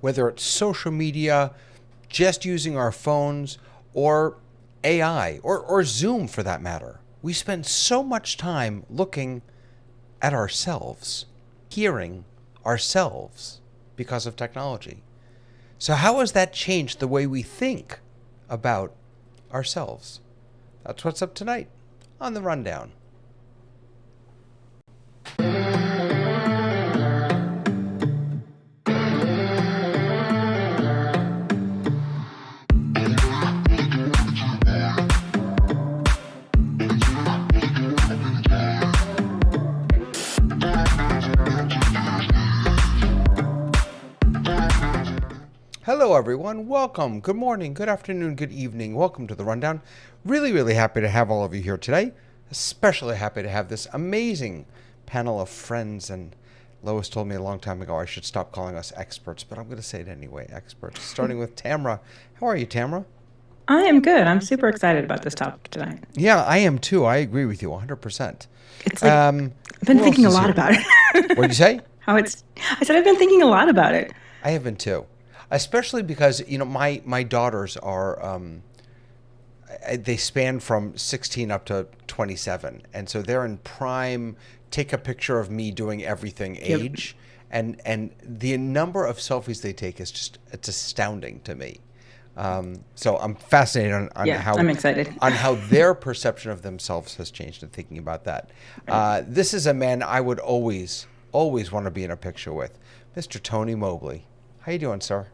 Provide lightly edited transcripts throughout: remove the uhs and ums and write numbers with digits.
whether it's social media, just using our phones, or AI, or Zoom for that matter. We spend so much time looking at ourselves, hearing ourselves because of technology. So how has that changed the way we think about ourselves? That's what's up tonight on The Rundown. Hello, everyone. Welcome. Good morning, good afternoon, good evening. Welcome to The Rundown. Really happy to have all of you here today. Especially happy to have this amazing panel of friends. And Lois told me a long time ago I should stop calling us experts, but I'm going to say it anyway, experts. Starting with Tamra. How are you, Tamra? I am good. I'm super excited about this topic tonight. Yeah, I am too. I agree with you 100%. It's like, I've been thinking a lot about it. What'd you say? I said I've been thinking a lot about it. I have been too. Especially because, you know, my daughters are, they span from 16 up to 27. And so they're in prime, take a picture of me doing everything age. Yep. And the number of selfies they take is just, it's astounding to me. So I'm fascinated on how I'm excited on how their perception of themselves has changed and thinking about that. Right. This is a man I would always want to be in a picture with, Mr. Tony Mobley. How you doing, sir?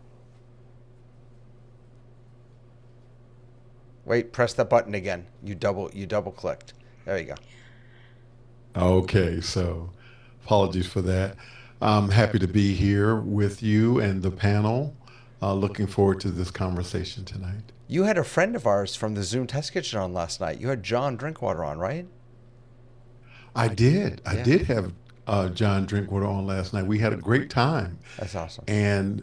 Wait, press that button again. You double clicked. There you go. Okay, so apologies for that. I'm happy to be here with you and the panel. Looking forward to this conversation tonight. You had a friend of ours from the Zoom Test Kitchen on last night. You had John Drinkwater on, right? I did. I did have John Drinkwater on last night. We had a great time. That's awesome. And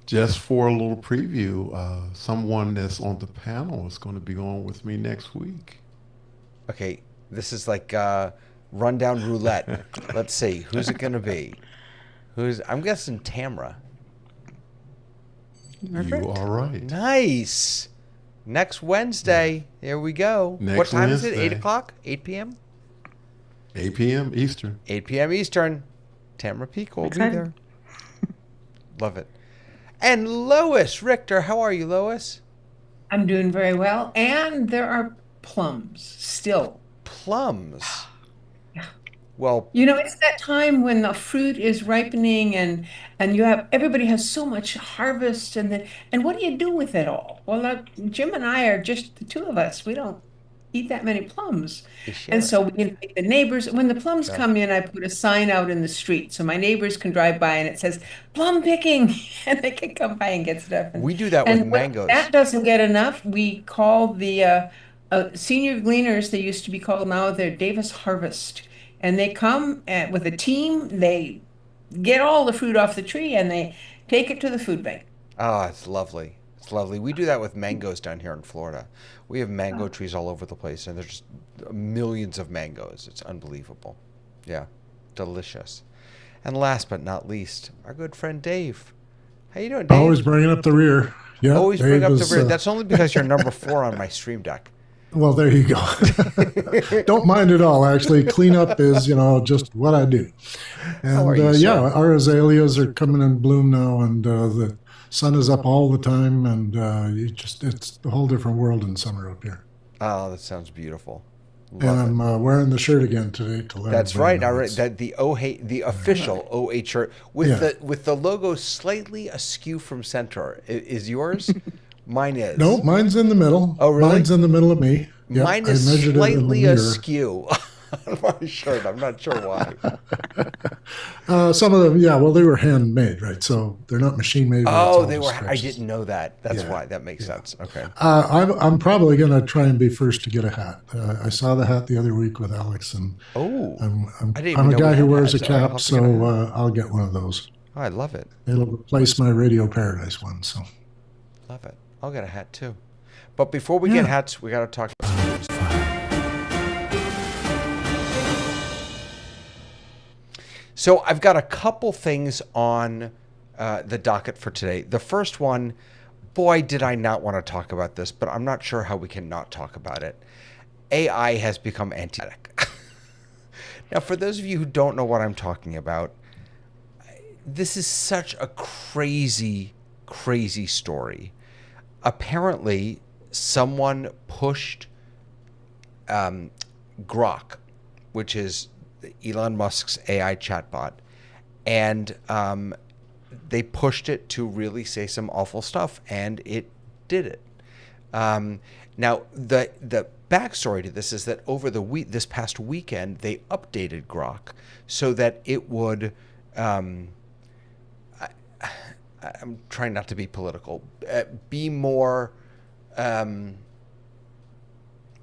just for a little preview, someone that's on the panel is going to be on with me next week. Okay, this is like rundown roulette. Let's see, who's it going to be? I'm guessing Tamra. You are right. Nice. Next Wednesday. Here we go. What time is it? 8 o'clock? 8 p.m.? 8 p.m. Eastern. 8 p.m. Eastern. Tamra Peak will be there. Love it. And Lois Richter. How are you, Lois? I'm doing very well. And there are plums still. Plums? Yeah. Well, you know, it's that time when the fruit is ripening and everybody has so much harvest and what do you do with it all? Well, Jim and I are just the two of us. We don't eat that many plums. And so we invite the neighbors. When the plums come in, I put a sign out in the street so my neighbors can drive by and it says plum picking and they can come by and get stuff. We do that with mangoes. When that doesn't get enough, we call the senior gleaners, they used to be called, now they're Davis Harvest. And they come with a team, they get all the fruit off the tree and they take it to the food bank. Oh, it's lovely. It's lovely. We do that with mangoes down here in Florida. We have mango trees all over the place, and there's just millions of mangoes. It's unbelievable. Yeah, delicious. And last but not least, our good friend Dave. How you doing, Dave? Always bringing up the rear. Yeah, always bring up the rear. That's only because you're number 4 on my stream deck. Well, there you go. Don't mind it all, actually. Cleanup is, just what I do. And our azaleas are coming in bloom now, and the sun is up all the time, and it's a whole different world in summer up here. Oh, that sounds beautiful. Love I'm wearing the shirt again today to let That's right. The official OH shirt with the logo slightly askew from center. Is yours? Mine is. No, mine's in the middle. Oh, really? Mine's in the middle of me. Yep, mine is slightly askew on my shirt. I'm not sure why. Some of them, they were handmade, right? So they're not machine made. Oh, they were. I didn't know that. That's why. That makes sense. Okay. I'm probably going to try and be first to get a hat. I saw the hat the other week with Alex, and I'm a guy who wears a cap, so I'll get one of those. Oh, I love it. It'll replace my Radio Paradise one. So. Love it. I'll get a hat too. But before we get hats, we got to talk about some news. So I've got a couple things on the docket for today. The first one, boy, did I not want to talk about this, but I'm not sure how we can not talk about it. AI has become anti-etic. Now, for those of you who don't know what I'm talking about, this is such a crazy, crazy story. Apparently, someone pushed Grok, which is Elon Musk's AI chatbot, and they pushed it to really say some awful stuff, and it did it. Now, the backstory to this is that over this past weekend, they updated Grok so that it would. I'm trying not to be political. Be more.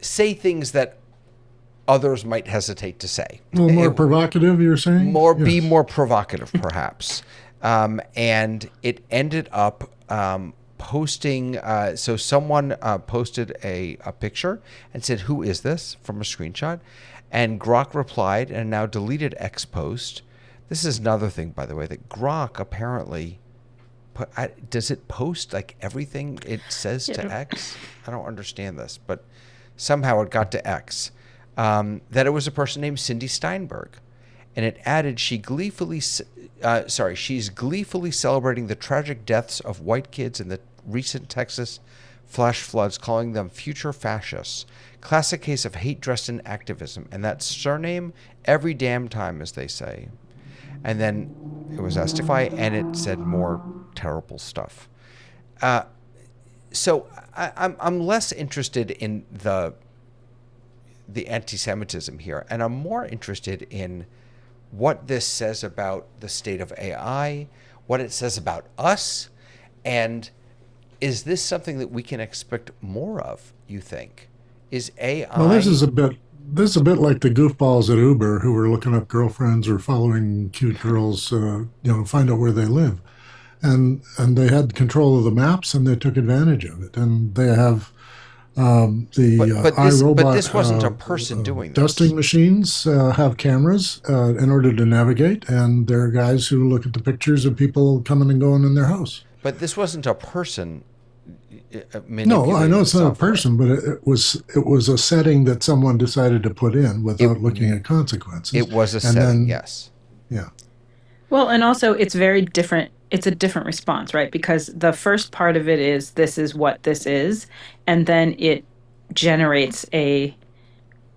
Say things that others might hesitate to say. A little more provocative, you're saying? Be more provocative, perhaps. And it ended up posting. So someone posted a picture and said, "Who is this?" from a screenshot. And Grok replied and now deleted X post. This is another thing, by the way, that Grok apparently does it post like everything it says to X? I don't understand this, but somehow it got to X. That it was a person named Cindy Steinberg, and it added she's gleefully celebrating the tragic deaths of white kids in the recent Texas flash floods, calling them future fascists. Classic case of hate dressed in activism, and that surname every damn time, as they say. And then it was asked if and it said more terrible stuff. So I'm less interested in the anti-Semitism here, and I'm more interested in what this says about the state of AI, what it says about us, and is this something that we can expect more of, you think? Is AI... Well, this is a bit like the goofballs at Uber who were looking up girlfriends or following cute girls, find out where they live. And they had control of the maps, and they took advantage of it. And they have iRobot. But this wasn't a person doing this. Dusting machines have cameras in order to navigate, and there are guys who look at the pictures of people coming and going in their house. But this wasn't a person. No, I know it's not a person, but it was a setting that someone decided to put in without looking at consequences. It was a setting, yes. Yeah. Well, and also it's very different. It's a different response, right? Because the first part of it is this is what this is, and then it generates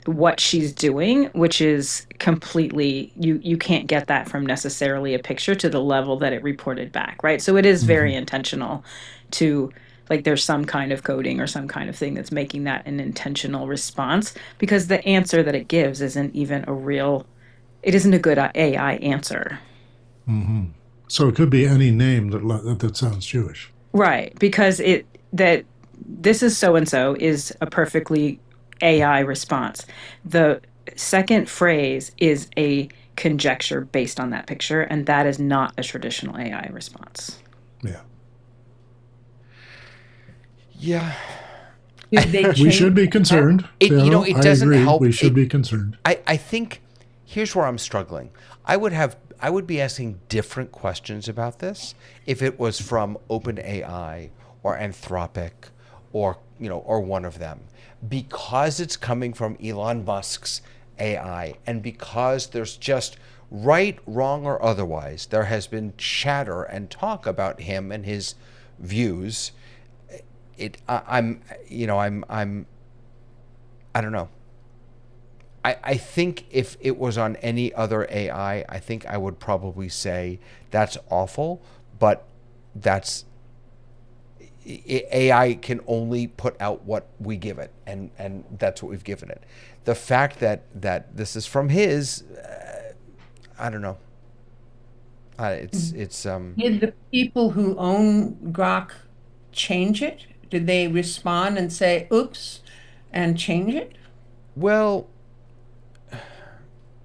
what she's doing, which is completely you can't get that from necessarily a picture to the level that it reported back, right? So it is very intentional to, like, there's some kind of coding or some kind of thing that's making that an intentional response, because the answer that it gives isn't even it isn't a good AI answer. Mm-hmm. So it could be any name that sounds Jewish. Right, because that this is so-and-so is a perfectly AI response. The second phrase is a conjecture based on that picture, and that is not a traditional AI response. Yeah. Yeah. We should be concerned. It doesn't help. We should be concerned. I think here's where I'm struggling. I would be asking different questions about this if it was from OpenAI or Anthropic or one of them, because it's coming from Elon Musk's AI, and because there's just right, wrong, or otherwise, there has been chatter and talk about him and his views. I don't know. I think if it was on any other AI, I think I would probably say that's awful, but AI can only put out what we give it, and that's what we've given it. The fact that this is from his, I don't know. It's Did the people who own Grok change it? Did they respond and say, oops, and change it? Well,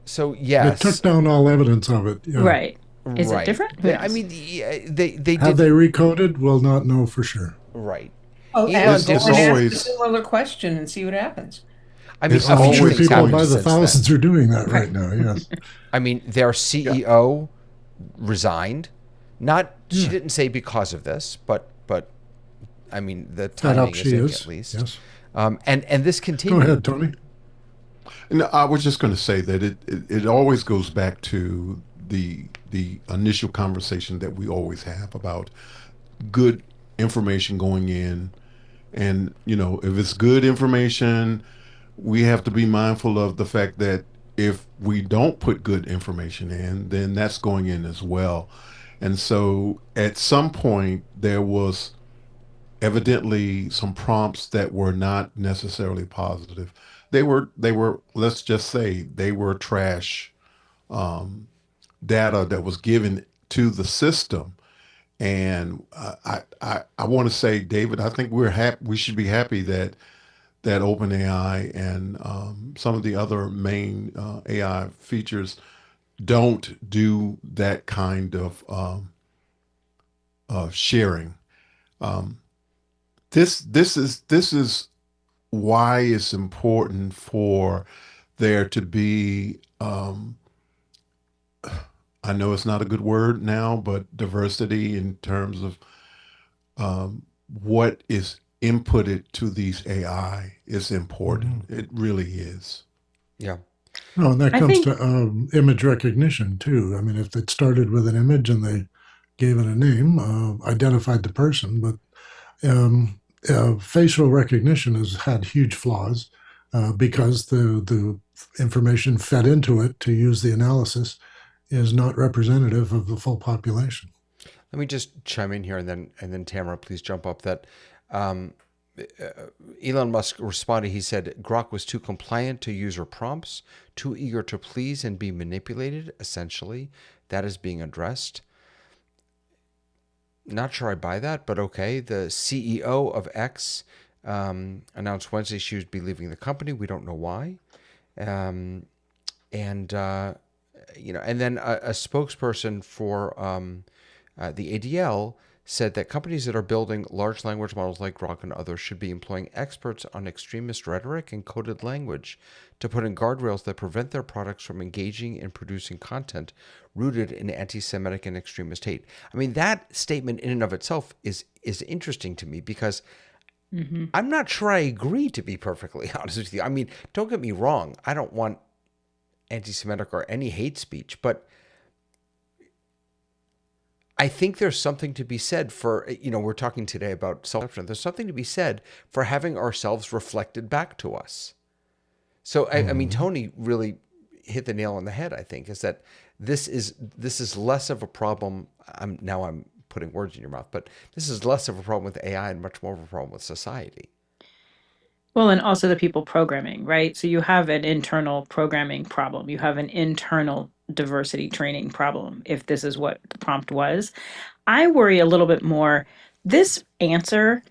so yes. It took down all evidence of it. Yeah. Right. Is it different? I mean, they have they recoded? We'll not know for sure. Right. Oh, ask a similar question and see what happens. I mean, I'm sure people by the thousands are doing that right now. Yes. I mean, their CEO resigned Not, she didn't say because of this, but I mean, the That timing helps is she in is. at least. Yes. And this Go continued. ahead, Tony. And I was just going to say that it always goes back to the initial conversation that we always have about good information going in. And, if it's good information, we have to be mindful of the fact that if we don't put good information in, then that's going in as well. And so at some point, there was evidently some prompts that were not necessarily positive. They were, let's just say, they were trash data that was given to the system. And I want to say, David, I think we're happy. We should be happy that OpenAI and some of the other main AI features don't do that kind of sharing. This is why it's important for there to be. I know it's not a good word now, but diversity in terms of what is inputted to these AI is important. It really is. Yeah. No, and that I comes think to image recognition too. I mean, if it started with an image and they gave it a name, identified the person, but facial recognition has had huge flaws because the information fed into it to use the analysis is not representative of the full population. Let me just chime in here, and then Tamara, please jump up. That Elon Musk responded. He said Grok was too compliant to user prompts, too eager to please and be manipulated. Essentially, that is being addressed. Not sure I buy that, but okay. The CEO of X announced Wednesday she would be leaving the company. We don't know why. And then a spokesperson for the ADL said that companies that are building large language models like Grok and others should be employing experts on extremist rhetoric and coded language to put in guardrails that prevent their products from engaging in producing content rooted in anti-Semitic and extremist hate. I mean, that statement in and of itself is interesting to me because I'm not sure I agree, to be perfectly honest with you. I mean, don't get me wrong. I don't want anti-Semitic or any hate speech, but I think there's something to be said for, we're talking today about self-reflection. There's something to be said for having ourselves reflected back to us. So, I mean, Tony really hit the nail on the head, I think, is that this is less of a problem. I'm putting words in your mouth, but this is less of a problem with AI and much more of a problem with society. Well, and also the people programming, right? So you have an internal programming problem. You have an internal diversity training problem, if this is what the prompt was. I worry a little bit more. This answer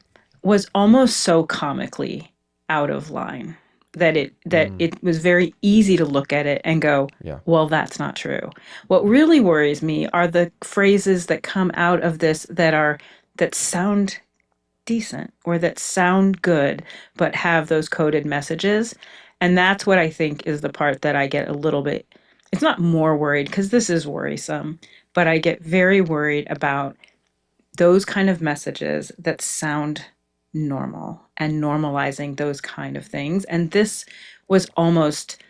was almost so comically out of line that it was very easy to look at it and go, Yeah. well, that's not true. What really worries me are the phrases that come out of this that sound decent or that sound good but have those coded messages. And that's what I think is the part that I get a little bit, it's not more worried because this is worrisome, but I get very worried about those kind of messages that sound normal and normalizing those kind of things. And this was almost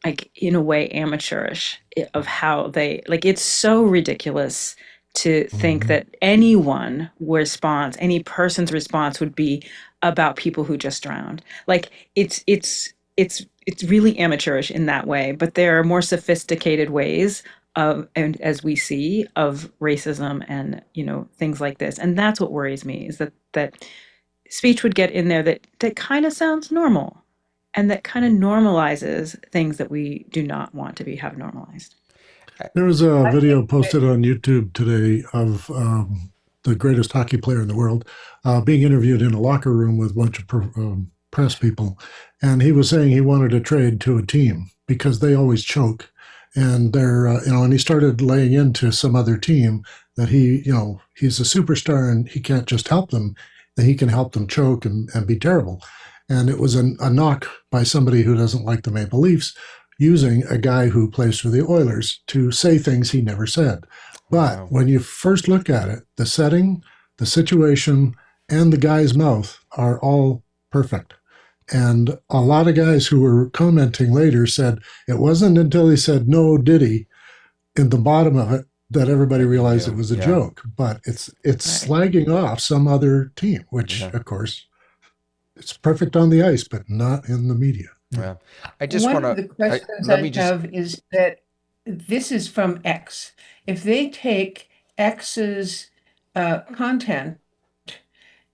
like in a way amateurish of how they, like, it's so ridiculous to think that any person's response would be about people who just drowned. Like it's really amateurish in that way, but there are more sophisticated ways and as we see, of racism and, things like this. And that's what worries me, is that speech would get in there that kind of sounds normal and that kind of normalizes things that we do not want to have normalized. There was a video posted on YouTube today of the greatest hockey player in the world being interviewed in a locker room with a bunch of press people. And he was saying he wanted to trade to a team because they always choke. And they're, and he started laying into some other team that he's a superstar and he can't just help them, that he can help them choke and be terrible. And it was a knock by somebody who doesn't like the Maple Leafs, using a guy who plays for the Oilers to say things he never said. But when you first look at it, the setting, the situation, and the guy's mouth are all perfect. And a lot of guys who were commenting later said it wasn't until he said no Diddy in the bottom of it that everybody realized it was a joke. But it's slagging off some other team, which of course it's perfect on the ice, but not in the media. Yeah. I just One want of the questions I have is that this is from X. If they take X's content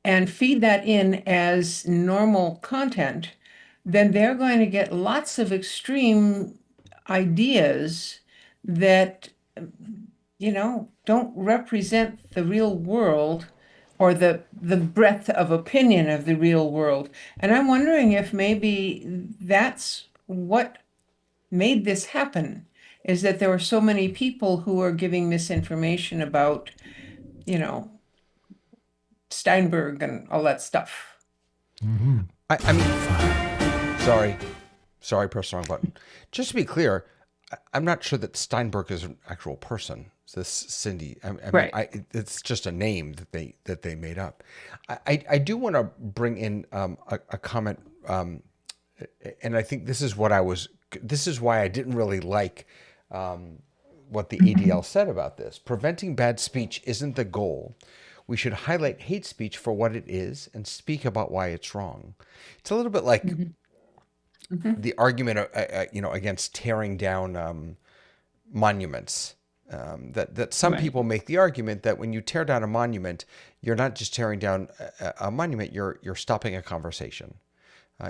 and feed that in as normal content, then they're going to get lots of extreme ideas that, don't represent the real world or the breadth of opinion of the real world. And I'm wondering if maybe that's what made this happen, is that there were so many people who are giving misinformation about, Steinberg and all that stuff. Mm-hmm. I mean, sorry, press the wrong button. Just to be clear, I'm not sure that Steinberg is an actual person. This Cindy, it's just a name that they made up. I do want to bring in a comment, and I think this is why I didn't really like what the ADL said about this. Preventing bad speech isn't the goal. We should highlight hate speech for what it is and speak about why it's wrong. It's a little bit like the argument, against tearing down monuments. That some people make the argument that when you tear down a monument, you're not just tearing down a monument, you're stopping a conversation.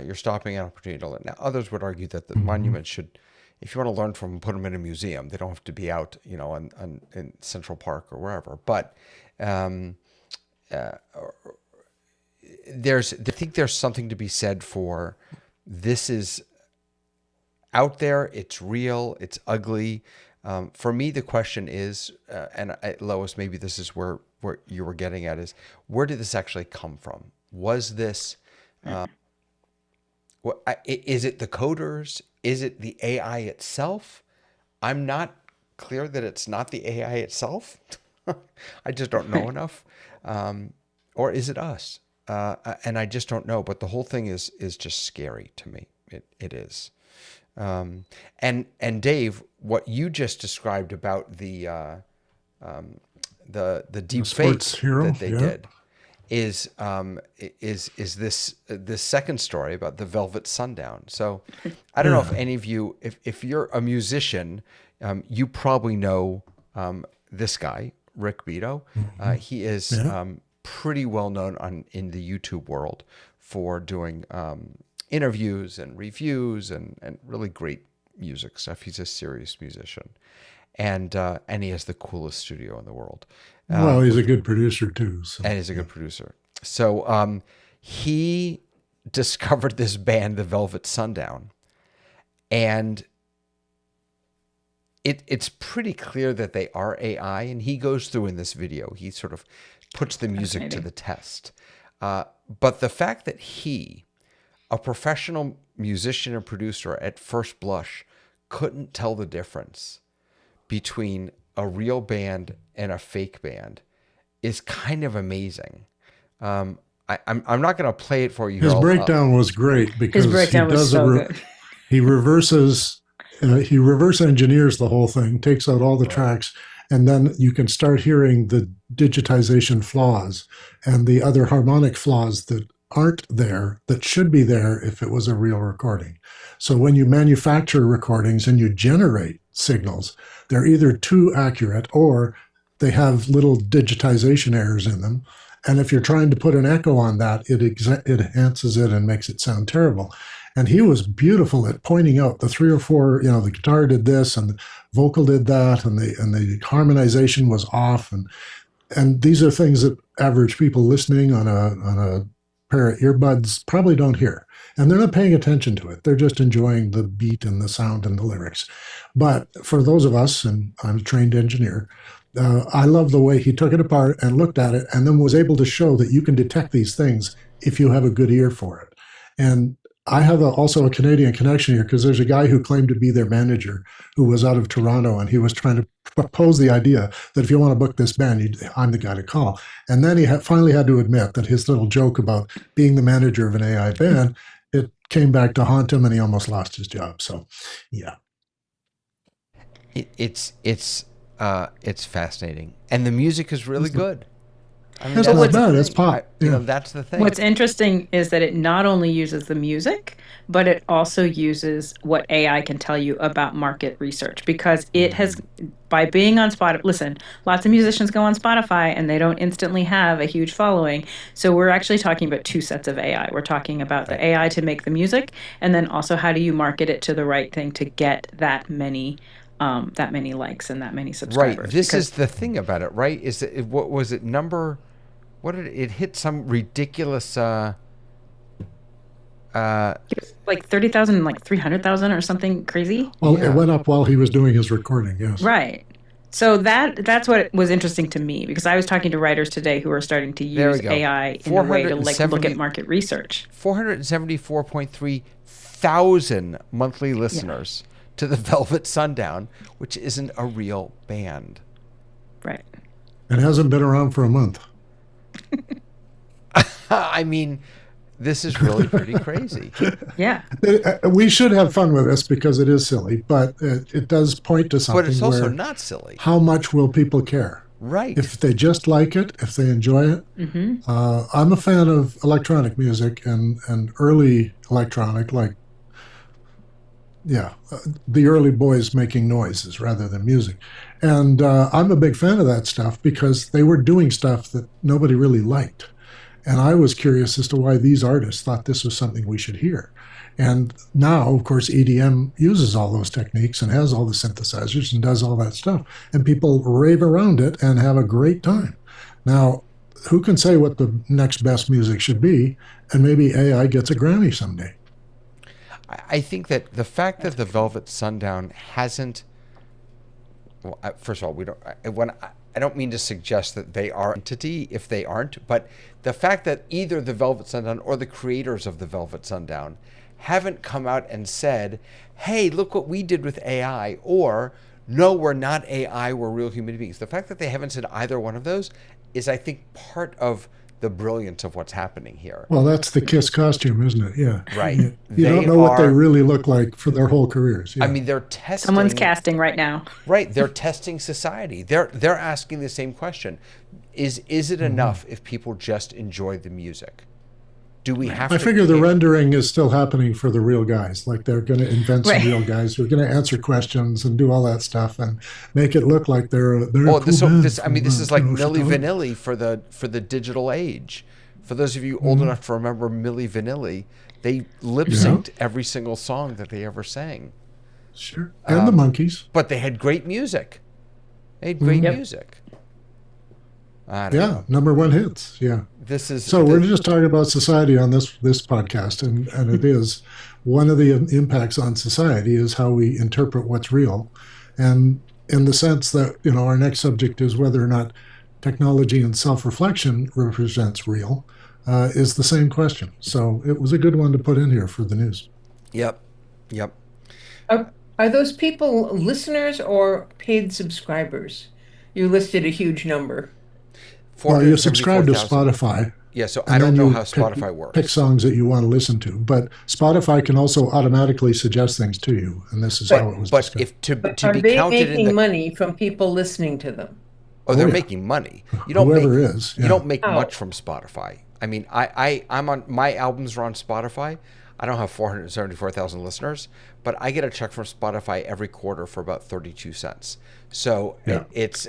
You're stopping an opportunity to learn. Now, others would argue that the monuments should, if you want to learn from them, put them in a museum. They don't have to be out, in Central Park or wherever. But I think there's something to be said for this is out there. It's real. It's ugly. For me, the question is, Lois, maybe this is where you were getting at, is where did this actually come from? Was this, is it the coders? Is it the AI itself? I'm not clear that it's not the AI itself. I just don't know enough. Or is it us? And I just don't know. But the whole thing is just scary to me. It is. And Dave, what you just described about the deep fake that they did is this second story about the Velvet Sundown. So I don't know if any of you, if you're a musician, you probably know this guy, Rick Beato. He is pretty well known in the YouTube world for doing interviews and reviews and really great music stuff. He's a serious musician, and he has the coolest studio in the world. Well, he's a good producer too. So. And he's a good producer. So he discovered this band, the Velvet Sundown, and it's pretty clear that they are AI. And he goes through in this video, he sort of puts the music to the test. But the fact that he, a professional musician and producer, at first blush couldn't tell the difference between a real band and a fake band is kind of amazing. I'm not going to play it for you. His breakdown was great because his breakdown was so good. He reverse engineers the whole thing, takes out all the tracks, and then you can start hearing the digitization flaws and the other harmonic flaws that aren't there that should be there if it was a real recording. So when you manufacture recordings and you generate signals, they're either too accurate or they have little digitization errors in them. And if you're trying to put an echo on that, it enhances it and makes it sound terrible. And he was beautiful at pointing out the 3 or 4, the guitar did this and the vocal did that, and the harmonization was off. And these are things that average people listening on a pair of earbuds probably don't hear. And they're not paying attention to it. They're just enjoying the beat and the sound and the lyrics. But for those of us, and I'm a trained engineer, I love the way he took it apart and looked at it and then was able to show that you can detect these things if you have a good ear for it. And I have also a Canadian connection here because there's a guy who claimed to be their manager who was out of Toronto, and he was trying to propose the idea that if you want to book this band, I'm the guy to call. And then he finally had to admit that his little joke about being the manager of an AI band, it came back to haunt him, and he almost lost his job. So, yeah. It's fascinating, and the music is really good. I mean, It's not bad. It's pop. That's the thing. What's interesting is that it not only uses the music, but it also uses what AI can tell you about market research, because it has, by being on Spotify, listen, lots of musicians go on Spotify and they don't instantly have a huge following. So we're actually talking about two sets of AI. We're talking about the AI to make the music, and then also how do you market it to the right thing to get that many likes and that many subscribers. Right. This is the thing about it, right? Is that what was it what did it hit some ridiculous like 30,000, like 300,000 or something crazy. Well, it went up while he was doing his recording, yes. Right. So that's what was interesting to me, because I was talking to writers today who are starting to use AI in a way to look at market research. 474.3 thousand monthly listeners to the Velvet Sundown, which isn't a real band. Right. It hasn't been around for a month. I mean, this is really pretty crazy. Yeah. We should have fun with this because it is silly, but it does point to something. But it's also not silly. How much will people care? Right. If they just like it, if they enjoy it. Mm-hmm. I'm a fan of electronic music and early electronic, like, the early boys making noises rather than music. And I'm a big fan of that stuff because they were doing stuff that nobody really liked. And I was curious as to why these artists thought this was something we should hear. And now, of course, EDM uses all those techniques and has all the synthesizers and does all that stuff. And people rave around it and have a great time. Now, who can say what the next best music should be? And maybe AI gets a Grammy someday. I think that the fact that the Velvet Sundown hasn't, well, first of all, I don't mean to suggest that they are an entity if they aren't, but the fact that either the Velvet Sundown or the creators of the Velvet Sundown haven't come out and said, hey, look what we did with AI, or no, we're not AI, we're real human beings. The fact that they haven't said either one of those is, I think, part of the brilliance of what's happening here. Well, that's the KISS costume, isn't it? Yeah. Right. You don't know what they really look like for their whole careers. Yeah. I mean, they're testing. Someone's casting right now. Right. They're testing society. They're asking the same question. Is it enough if people just enjoy the music? Do we have to? I figure the rendering is still happening for the real guys. Like, they're going to invent some real guys who are going to answer questions and do all that stuff and make it look like they're a cool band. This is like Milli Vanilli for the digital age. For those of you old enough to remember Milli Vanilli, they lip synced every single song that they ever sang. Sure. And the Monkees. But they had great music. They had great music. I don't know. Number one hits. Yeah. We're just talking about society on this podcast, and it is one of the impacts on society is how we interpret what's real, and in the sense that our next subject is whether or not technology and self-reflection represents real, is the same question. So it was a good one to put in here for the news. Yep. Are those people listeners or paid subscribers? You listed a huge number. Well, you subscribe to Spotify. Yeah, so I don't know how Spotify works. Pick songs that you want to listen to, but Spotify can also automatically suggest things to you, and this is how it was discussed. Are they making money from people listening to them? Oh, they're making money. You don't make much from Spotify. I mean, I'm on, my albums are on Spotify. I don't have 474,000 listeners, but I get a check from Spotify every quarter for about 32 cents. So it's...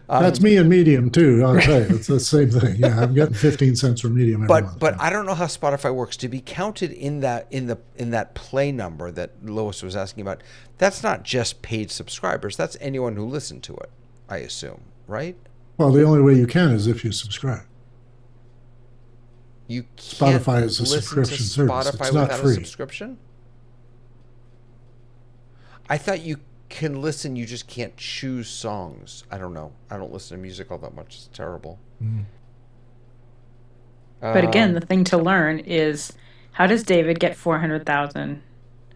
That's me and Medium, too. I'll tell you. It's the same thing. Yeah, I'm getting 15 cents from Medium every month. But I don't know how Spotify works. To be counted in that play number that Lois was asking about, that's not just paid subscribers. That's anyone who listened to it, I assume, right? Well, the only way you can is if you subscribe. You can't Spotify is a subscription service. It's not free. A subscription? I thought you can listen, you just can't choose songs. I don't know. I don't listen to music all that much. It's terrible. But again, the thing to learn is How does David get 400,000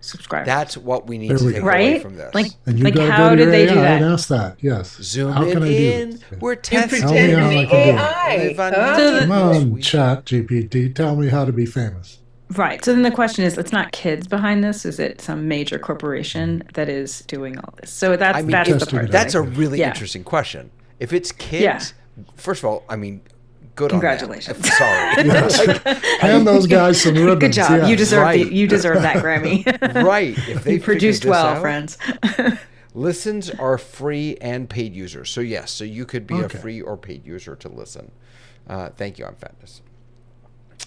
subscribers? That's what we need There to we take go. away Right? from this. Like, And you like got to how go to did your they do AI and that? ask that. Yes. Zoom How it can I do in. this? Yeah. We're You testing. Tell me pretend to how be I can do it. AI. So Come on, Chat GPT. Tell me how to be famous. Right. So then the question is, it's not kids behind this. Is it some major corporation that is doing all this? So that's I mean, that's the testing part. it That's a out. really Yeah. interesting question. If it's Yeah. kids, first of all, I mean, good Congratulations. on them. Sorry. Like, Hand those guys some ribbons. Good job. Yes. You deserve Right. you deserve that Grammy. right. If they You produced figured this well, out, friends. Listens are free and paid users. So yes, so you could be Okay. a free or paid user to listen. Thank you, I'm Fatness.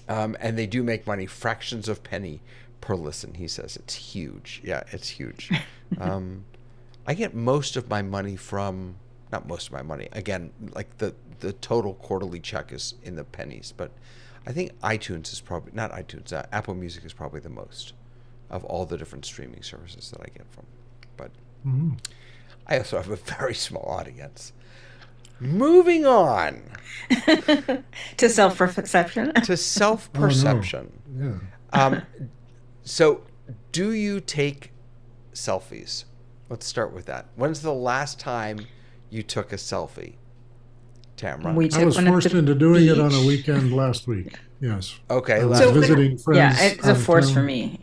And they do make money, fractions of penny per listen. He says it's huge. Yeah, it's huge. I get most of my money from, not most of my money. Again, like the total quarterly check is in the pennies, but I think iTunes is probably not iTunes. Apple Music is probably the most of all the different streaming services that I get from. But I also have a very small audience. Moving on To self-perception. to self-perception. Yeah. So, do you take selfies? Let's start with that. When's the last time you took a selfie, Tamara? We I took was one at forced the into doing it on a beach. weekend last week. Yes. Okay. I was So- visiting friends. Yeah, it's a out of force town. for me.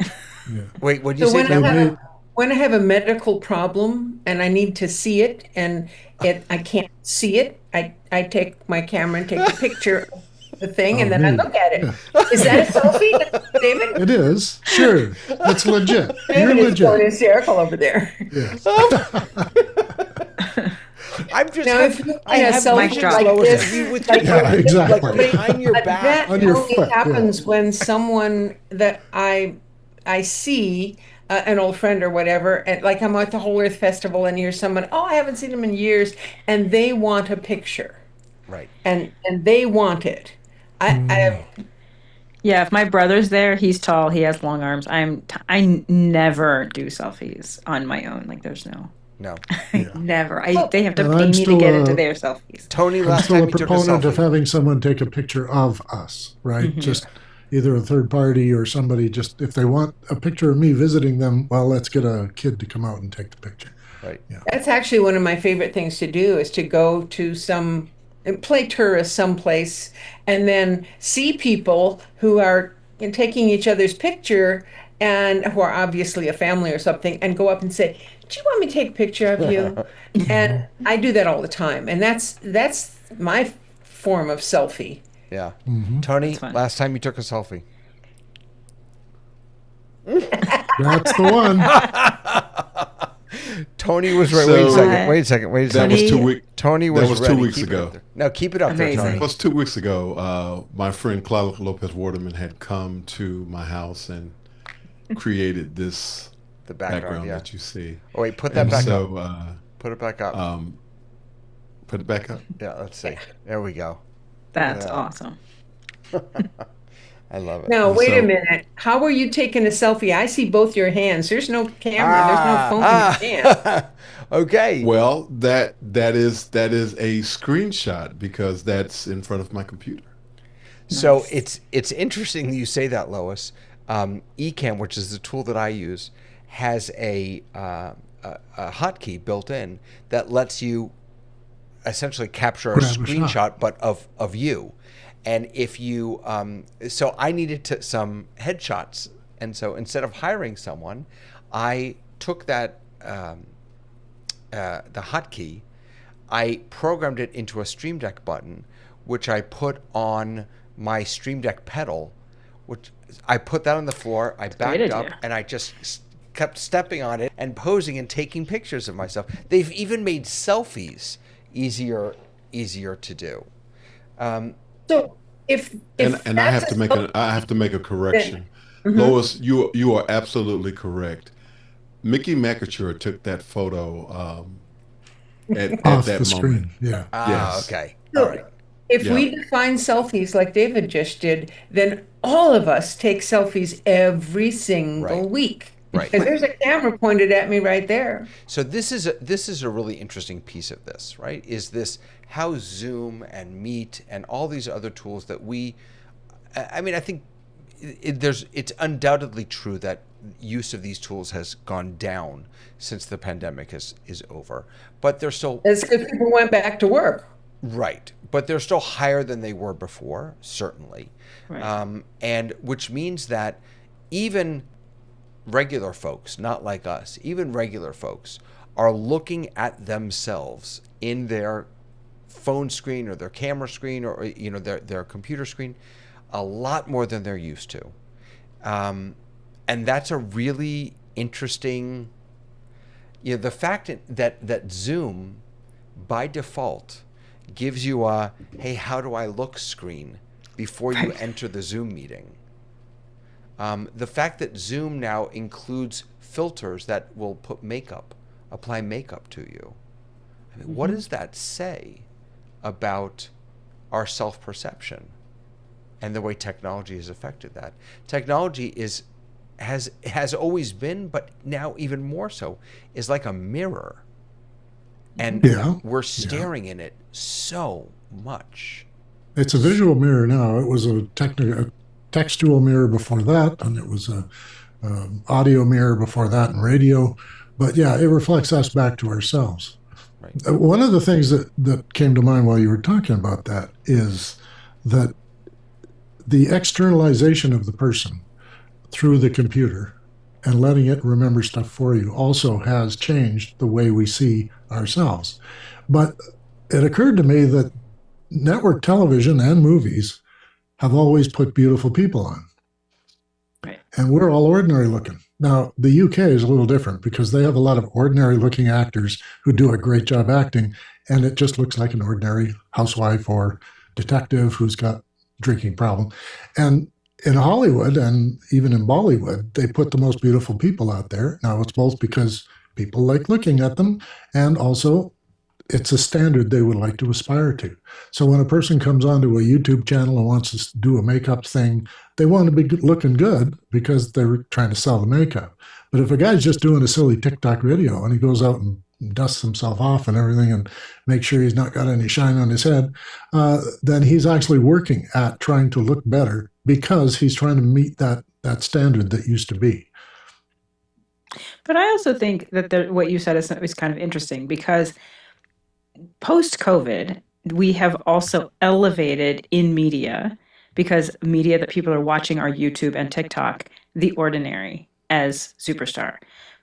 Yeah. Wait, what did you So say, when I, Tamara? have, when I have a medical problem and I need to see it and I can't see it, I take my camera and take a picture of the thing and then I neat. look at it. Is that a selfie, David? It is. Sure. It's legit. You're David is going legit. hysterical over there. Yes. I'm just. Now, if you I have a have selfie my drop. like this, you with like, your, Yeah, exactly. like behind your But back. that On your only foot, yeah. happens when someone that I see, an old friend or whatever, and like I'm at the Whole Earth Festival and here's someone, oh, I haven't seen them in years, and they want a picture, Right. and they want it. I Yeah, if my brother's there, he's tall, he has long arms. I never do selfies on my own. Like there's no No. never. They have to And pay I'm me to still get a- into their selfies. Tony, I'm last still time a you took a proponent of selfie. having someone take a picture of us, right? Just either a third party or somebody, just if they want a picture of me visiting them, well, let's get a kid to come out and take the picture. Right. That's actually one of my favorite things to do is to go to some play tourist someplace and then see people who are taking each other's picture and who are obviously a family or something and go up and say, "Do you want me to take a picture of you?" And I do that all the time, and that's my form of selfie. Yeah. Tony, fun. last time you took a selfie. That's the one. Tony was right. So- Wait a second. Wait a second. Wait a That second. was Tony- 2 weeks. Tony was That was 2 ready. weeks Keep it ago. up there. No, keep it up there, Amazing. Tony. It was 2 weeks ago. My friend Claudia Lopez Waterman had come to my house and created this The background, background yeah. that you see. Oh, wait, put that And back so, up. Put it back up. put it back up. Yeah, let's see. There we go. That's Yeah. awesome. I love it. Now, wait a So- minute. How are you taking a selfie? I see both your hands. There's no camera. There's no phone in your hand. Okay. Well, that is a screenshot because that's in front of my computer. So it's interesting that you say that, Lois. Ecamm, which is the tool that I use, has a hotkey built in that lets you essentially capture a Grab a screenshot, shot. but of you. And if you, so I needed some headshots, and so instead of hiring someone, I took that the hotkey, I programmed it into a Stream Deck button, which I put on my Stream Deck pedal, which I put that on the floor. I backed great up idea. and I just kept stepping on it and posing and taking pictures of myself. They've even made selfies easier to do. So if And I that's have to a make a correction. Lois, you are absolutely correct. Mickey Macature took that photo at Off that the moment. screen. Yeah. Yes. Okay. So, All right. if Yeah. we define selfies like David just did, then all of us take selfies every single Right. week. Right. Because there's a camera pointed at me right there. So this is a really interesting piece of this, right? Is this how Zoom and Meet and all these other tools that I mean, I think it's undoubtedly true that use of these tools has gone down since the pandemic is over, but they're still It's because people went back to work. right. But they're still higher than they were before, certainly, Right. and which means that even regular folks, not like us, even regular folks are looking at themselves in their phone screen or their camera screen or their computer screen a lot more than they're used to. And that's a really interesting, the fact that Zoom by default gives you a, hey, how do I look screen before you Right. enter the Zoom meeting. The fact that Zoom now includes filters that will apply makeup to you. I mean, what does that say about our self-perception and the way technology has affected that? Technology has always been, but now even more so, is like a mirror. And Yeah. we're staring in it so much. It's a visual mirror now. It was a textual mirror before that, and it was a audio mirror before that, and radio. But yeah, it reflects us back to ourselves. Right. One of the things that came to mind while you were talking about that is that the externalization of the person through the computer and letting it remember stuff for you also has changed the way we see ourselves. But it occurred to me that network television and movies have always put beautiful people on. Right. And we're all ordinary looking. Now, the UK is a little different because they have a lot of ordinary looking actors who do a great job acting, and it just looks like an ordinary housewife or detective who's got drinking problem. And in Hollywood and even in Bollywood, they put the most beautiful people out there. Now, it's both because people like looking at them, and also it's a standard they would like to aspire to. So when a person comes onto a YouTube channel and wants to do a makeup thing, they want to be looking good because they're trying to sell the makeup. But if a guy's just doing a silly TikTok video and he goes out and dusts himself off and everything and makes sure he's not got any shine on his head, then he's actually working at trying to look better because he's trying to meet that standard that used to be. But I also think that what you said is kind of interesting because post-COVID, we have also elevated in media, because media that people are watching are YouTube and TikTok, the ordinary as superstar,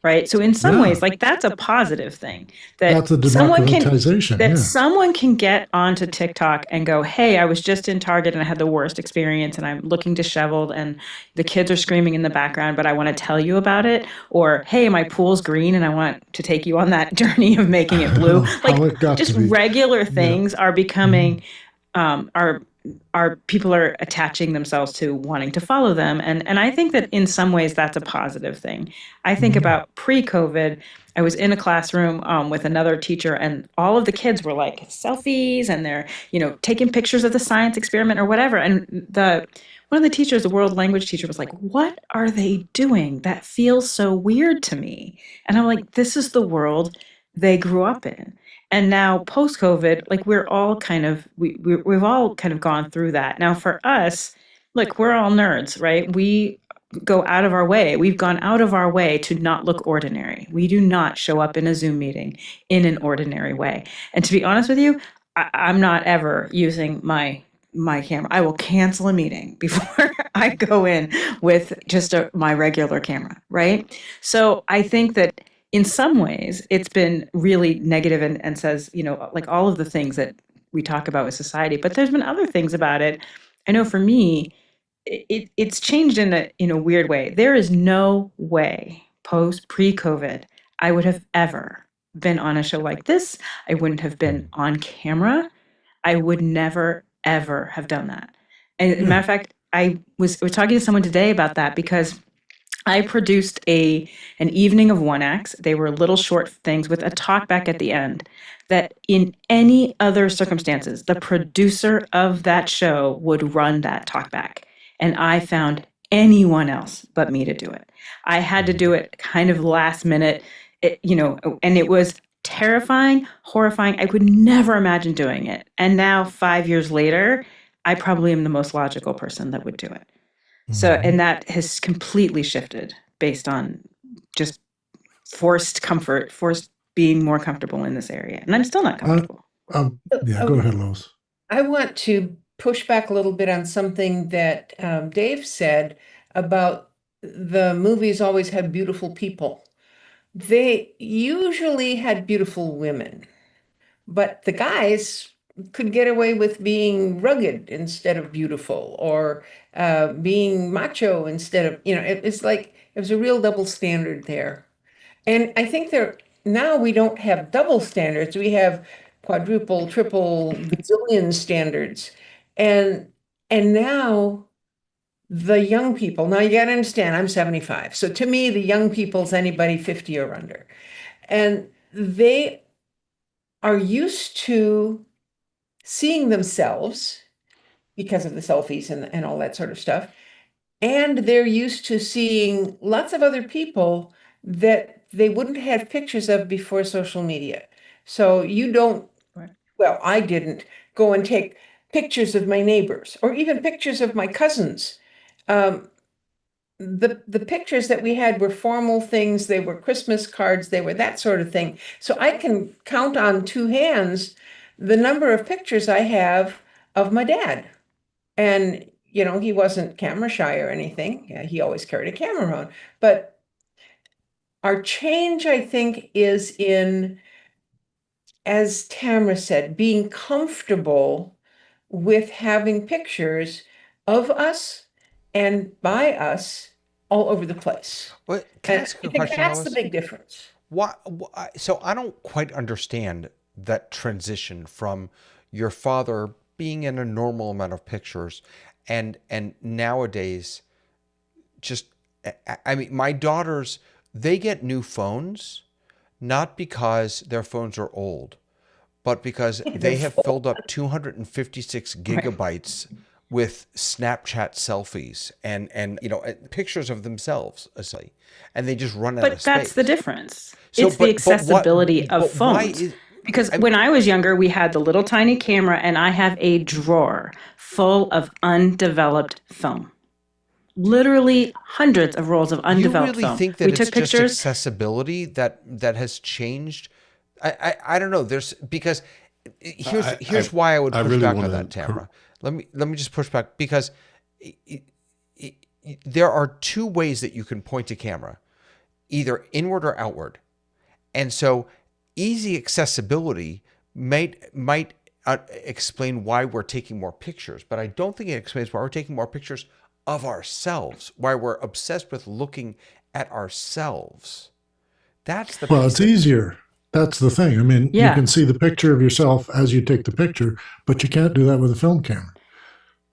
right? So in some ways, like that's a positive thing That's a that someone can democratization. Yeah. someone can get onto TikTok and go, "Hey, I was just in Target and I had the worst experience and I'm looking disheveled and the kids are screaming in the background, but I want to tell you about it." Or, "Hey, my pool's green and I want to take you on that journey of making it blue." How it got Just to be. regular things are becoming are people are attaching themselves to wanting to follow them, and I think that in some ways that's a positive thing. I think about pre-COVID, I was in a classroom with another teacher, and all of the kids were like selfies, and they're taking pictures of the science experiment or whatever. And one of the teachers, the world language teacher, was like, "What are they doing? That feels so weird to me." And I'm like, "This is the world they grew up in." And now post COVID, like we're all kind of we've all kind of gone through that. Now for us, like we're all nerds, right? We go out of our way. We've gone out of our way to not look ordinary. We do not show up in a Zoom meeting in an ordinary way. And to be honest with you, I'm not ever using my camera. I will cancel a meeting before I go in with just my regular camera, right? So I think that in some ways it's been really negative and says, like all of the things that we talk about with society, but there's been other things about it. I know for me, it's changed in a weird way. There is no way pre-COVID I would have ever been on a show like this. I wouldn't have been on camera. I would never, ever have done that. And as a matter of fact, I was talking to someone today about that because I produced an evening of one acts. They were little short things with a talk back at the end that in any other circumstances, the producer of that show would run that talk back. And I found anyone else but me to do it. I had to do it kind of last minute, and it was terrifying, horrifying. I could never imagine doing it. And now 5 years later, I probably am the most logical person that would do it. So, Mhm. and that has completely shifted based on just forced comfort, forced being more comfortable in this area. And I'm still not Uh, comfortable. yeah, Uh, go ahead, Lois. I want to push back a little bit on something that Dave said about the movies always had beautiful people. They usually had beautiful women, but the guys could get away with being rugged instead of beautiful, or being macho instead of, it's like it was a real double standard there. And I think now we don't have double standards. We have quadruple, triple, gazillion standards. And and now the young people, now you got to understand, I'm 75. So to me, the young people's anybody 50 or under. And they are used to seeing themselves because of the selfies and all that sort of stuff. And they're used to seeing lots of other people that they wouldn't have pictures of before social media. So you don't, Right. well, I didn't go and take pictures of my neighbors or even pictures of my cousins. Um, the pictures that we had were formal things. They were Christmas cards. They were that sort of thing. So I can count on two hands the number of pictures I have of my dad. And, he wasn't camera shy or anything. Yeah, he always carried a camera around. But our change, I think, is in, as Tamara said, being comfortable with having pictures of us and by us all over the place. Well, can I And ask I a think question, that's the Lois? big difference. So I don't quite understand that transition from your father being in a normal amount of pictures, and nowadays, just I mean, my daughters, they get new phones not because their phones are old, but because They're they have full. filled up 256 Right. gigabytes with Snapchat selfies and pictures of themselves, essentially, and they just run out of But that's the space. difference. So, It's the but what? accessibility of But why phones. is? Because I, when I was younger, we had the little tiny camera, and I have a drawer full of undeveloped film. Literally hundreds of rolls of you undeveloped really film. think that We it's took just pictures. accessibility that has changed? I don't know. There's because here's I I, here's why I would I push really back want on that, to. Tamara. Let me just push back because it, there are two ways that you can point a camera, either inward or outward. And so easy accessibility might explain why we're taking more pictures, but I don't think it explains why we're taking more pictures of ourselves, why we're obsessed with looking at ourselves. That's the Well, piece it's that easier. That's the thing. I mean, you Yeah. can see the picture of yourself as you take the picture, but you can't do that with a film camera.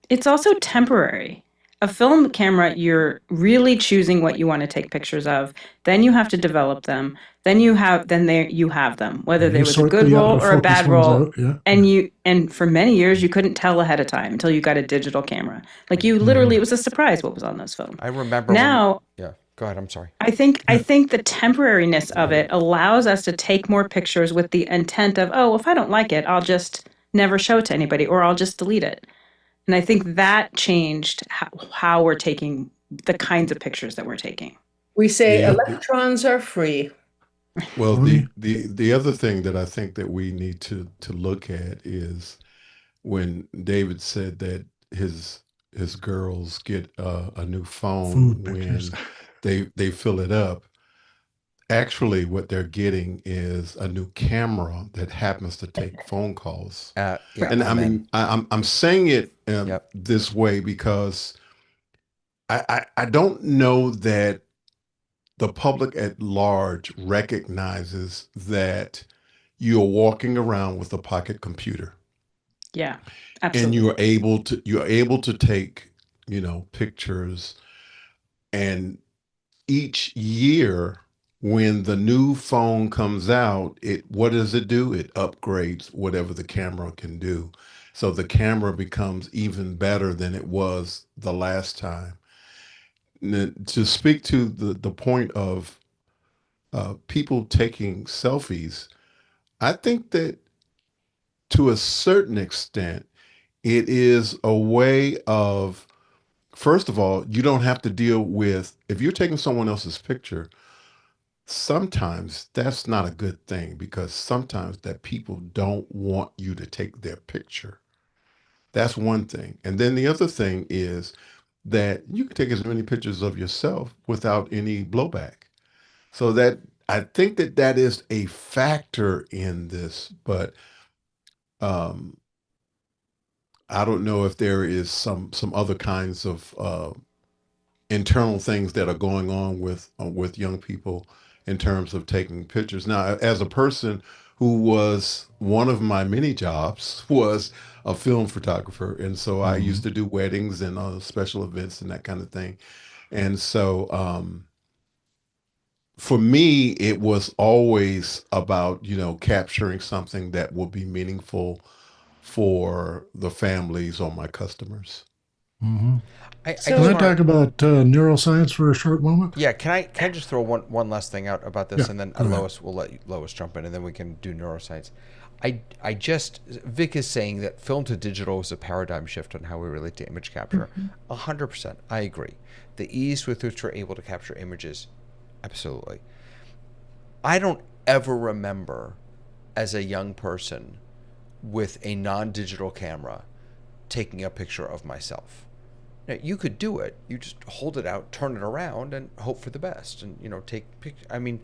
It's also temporary. A film camera, you're really choosing what you want to take pictures of. Then you have to develop them. Then there you have them, whether And you there was a sort good the out roll of or a focus bad ones roll. out. Yeah. Yeah. And for many years you couldn't tell ahead of time until you got a digital camera. Like you literally, Mhm. it was a surprise what was on those phones. I remember when. Now Yeah, go ahead. I'm sorry. I think the temporariness of it allows us to take more pictures with the intent of, oh, if I don't like it, I'll just never show it to anybody or I'll just delete it. And I think that changed how we're taking the kinds of pictures that we're taking. We say The electrons are free. well, Oh, yeah. the other thing that I think that we need to look at is when David said that his girls get a new phone Food pictures. when they fill it up. Actually, what they're getting is a new camera that happens to take phone calls. Yeah, And amen. I'm saying it Yep. this way because I don't know that the public at large recognizes that you're walking around with a pocket computer Yeah, and absolutely. you're able to take pictures, and each year when the new phone comes out, it what does it do? It upgrades whatever the camera can do, so the camera becomes even better than it was the last time. To speak to the point of people taking selfies, I think that to a certain extent, it is a way of first of all, you don't have to deal with, if you're taking someone else's picture, sometimes that's not a good thing because sometimes that people don't want you to take their picture. That's one thing. And then the other thing is that you can take as many pictures of yourself without any blowback. So that I think that that is a factor in this, but um, I don't know if there is some other kinds of internal things that are going on with young people in terms of taking pictures. Now, as a person who was one of my many jobs was a film photographer, and so I Mm-hmm. used to do weddings and special events and that kind of thing. And so for me, it was always about, capturing something that will be meaningful for the families or my customers. Mm-hmm. I Can just I So, want talk about neuroscience for a short moment? Yeah, can I just throw one last thing out about this, Yeah, and then go ahead. Lois will let Lois jump in, and then we can do neuroscience. I just Vic is saying that film to digital is a paradigm shift on how we relate to image capture. 100%, I agree. The ease with which we're able to capture images, absolutely. I don't ever remember as a young person with a non-digital camera taking a picture of myself. Now, you could do it. You just hold it out, turn it around, and hope for the best. And take pictures. I mean,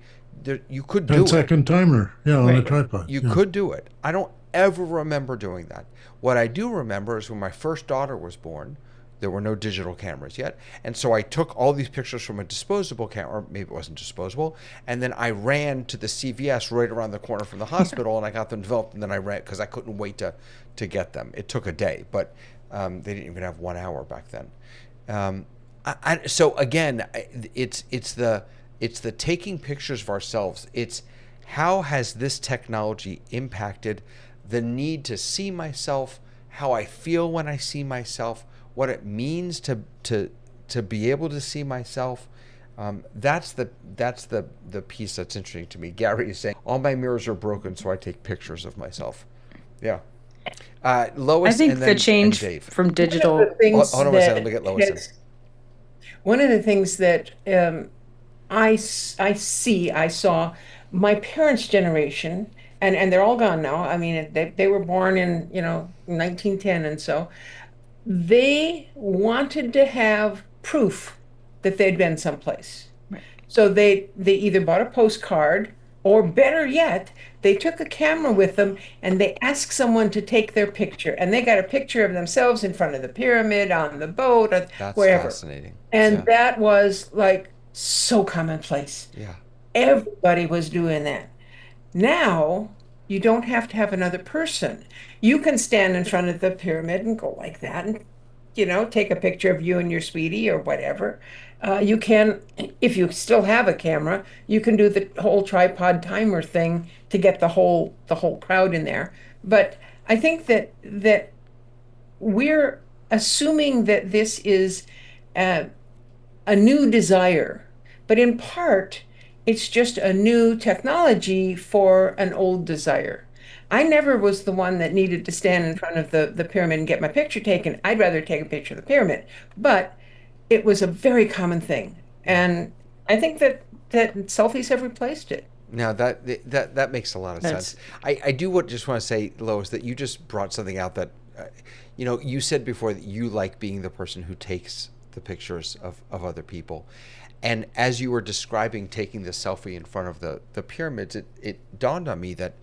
you could 10 do it. second timer. Yeah, on a right. tripod. You Yeah. could do it. I don't ever remember doing that. What I do remember is when my first daughter was born, there were no digital cameras yet. And so I took all these pictures from a disposable camera, or maybe it wasn't disposable, and then I ran to the CVS right around the corner from the hospital and I got them developed, and then I ran because I couldn't wait to get them. It took a day, but they didn't even have 1 hour back then. So again, it's the taking pictures of ourselves. It's how has this technology impacted the need to see myself, how I feel when I see myself, what it means to be able to see myself. That's the piece that's interesting to me. Gary is saying all my mirrors are broken, so I take pictures of myself. Yeah. I Lois think and the then change Dave. from One of digital. the things Hold on one second. Let me get Lois in. one of the things that I saw my parents' generation, and they're all gone now. I mean, they were born in, 1910, and so they wanted to have proof that they'd been someplace. Right. So they either bought a postcard, or better yet, they took a camera with them and they asked someone to take their picture. And they got a picture of themselves in front of the pyramid, on the boat, or That's wherever. fascinating. And Yeah. that was like so commonplace. Yeah. Everybody was doing that. Now, you don't have to have another person. You can stand in front of the pyramid and go like that and, take a picture of you and your sweetie or whatever. You can, if you still have a camera, you can do the whole tripod timer thing to get the whole crowd in there. But I think that we're assuming that this is uh, a new desire, but in part, it's just a new technology for an old desire. I never was the one that needed to stand in front of the pyramid and get my picture taken. I'd rather take a picture of the pyramid, but it was a very common thing. Yeah. And I think that selfies have replaced it. Now that makes a lot of That's sense. I do just want to say, Lois, that you just brought something out that, you said before that you like being the person who takes the pictures of other people. And as you were describing taking the selfie in front of the pyramids, it dawned on me that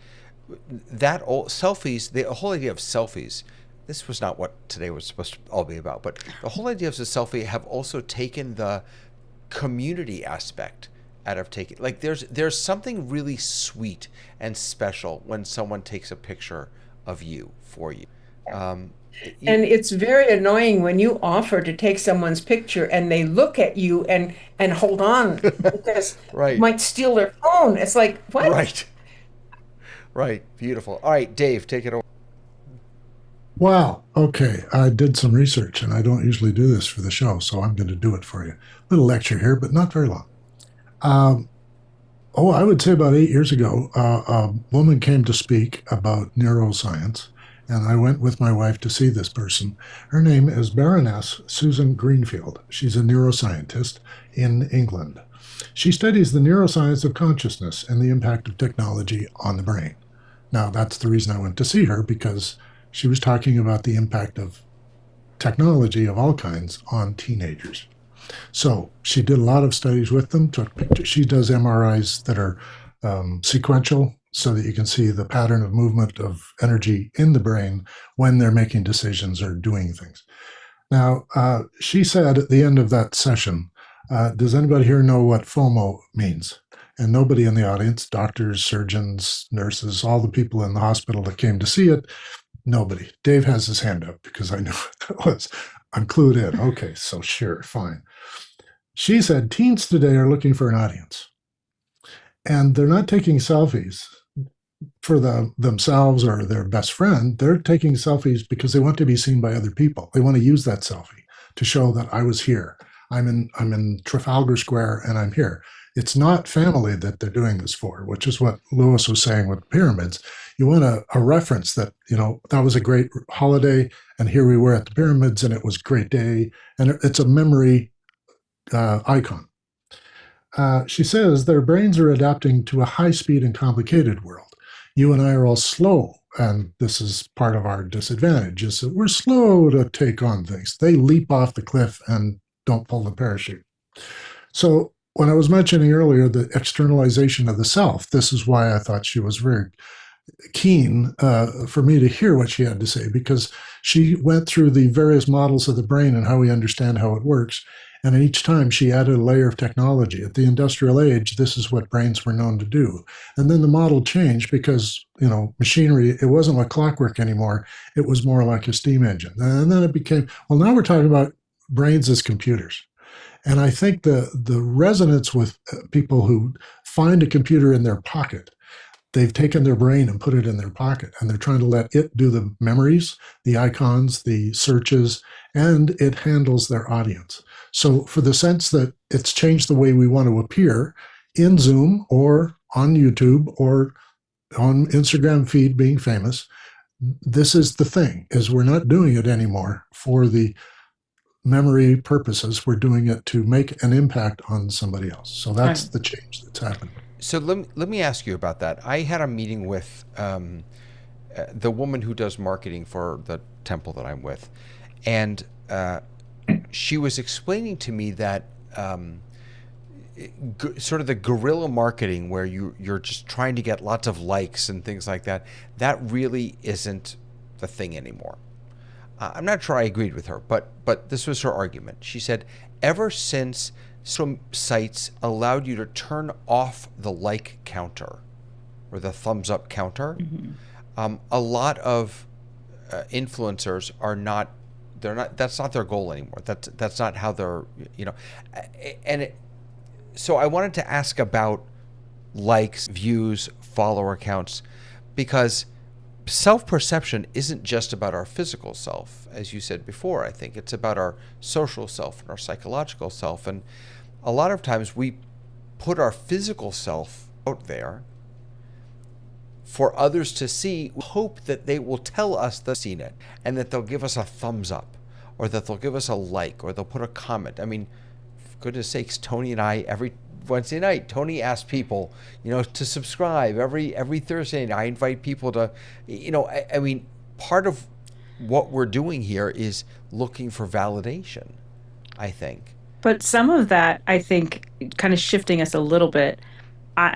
all selfies, the whole idea of selfies, this was not what today was supposed to all be about, but the whole idea of the selfie have also taken the community aspect out of taking, like there's something really sweet and special when someone takes a picture of you for you. Um, And you it's very annoying when you offer to take someone's picture and they look at you and hold on because you right, might steal their phone. It's like, what? right, right, beautiful. All right, Dave, take it away. Wow. Okay. I did some research, and I don't usually do this for the show, so I'm going to do it for you. Little lecture here, but not very long. Um, I would say about 8 years ago, a woman came to speak about neuroscience, And I went with my wife to see this person. Her name is Baroness Susan Greenfield. She's a neuroscientist in England. She studies the neuroscience of consciousness and the impact of technology on the brain. Now, that's the reason I went to see her, because she was talking about the impact of technology of all kinds on teenagers. So she did a lot of studies with them, took pictures. She does MRIs that are sequential, so that you can see the pattern of movement of energy in the brain when they're making decisions or doing things. Now, she said at the end of that session, does anybody here know what FOMO means? And nobody in the audience, doctors, surgeons, nurses, all the people in the hospital that came to see it, nobody. Dave has his hand up because I knew what it was. I'm clued in. Okay, so sure, fine. She said teens today are looking for an audience. And they're not taking selfies for themselves or their best friend. They're taking selfies because they want to be seen by other people. They want to use that selfie to show that I was here. I'm in Trafalgar Square and I'm here. It's not family that they're doing this for, which is what Lewis was saying with pyramids. You want a reference that, that was a great holiday and here we were at the pyramids and it was a great day. And it's a memory icon. She says their brains are adapting to a high-speed and complicated world. You and I are all slow, and this is part of our disadvantage, is that we're slow to take on things. They leap off the cliff and don't pull the parachute. So when I was mentioning earlier the externalization of the self, this is why I thought she was very keen for me to hear what she had to say, because she went through the various models of the brain and how we understand how it works. And each time she added a layer of technology. At the industrial age, this is what brains were known to do. And then the model changed because, machinery, it wasn't like clockwork anymore. It was more like a steam engine. And then it became, well, now we're talking about brains as computers. And I think the resonance with people who find a computer in their pocket, they've taken their brain and put it in their pocket, and they're trying to let it do the memories, the icons, the searches, and it handles their audience. So for the sense that it's changed the way we want to appear in Zoom or on YouTube or on Instagram feed being famous, this is the thing, is we're not doing it anymore for the memory purposes. We're doing it to make an impact on somebody else. So that's the change that's happening. So let me ask you about that. I had a meeting with the woman who does marketing for the temple that I'm with, and she was explaining to me that sort of the guerrilla marketing where you're just trying to get lots of likes and things like that, that really isn't the thing anymore. I'm not sure I agreed with her, but this was her argument. She said, ever since some sites allowed you to turn off the like counter or the thumbs up counter, a lot of influencers are not, that's not their goal anymore. That's not how they're, so I wanted to ask about likes, views, follower counts, because self-perception isn't just about our physical self, as you said before. I think it's about our social self and our psychological self. And a lot of times we put our physical self out there for others to see, hope that they will tell us they've seen it and that they'll give us a thumbs up or that they'll give us a like or they'll put a comment. I mean, for goodness sakes, Tony and I, every Wednesday night, Tony asks people, to subscribe. Every Thursday night, I invite people to, I mean, part of what we're doing here is looking for validation, I think. But some of that, I think, kind of shifting us a little bit,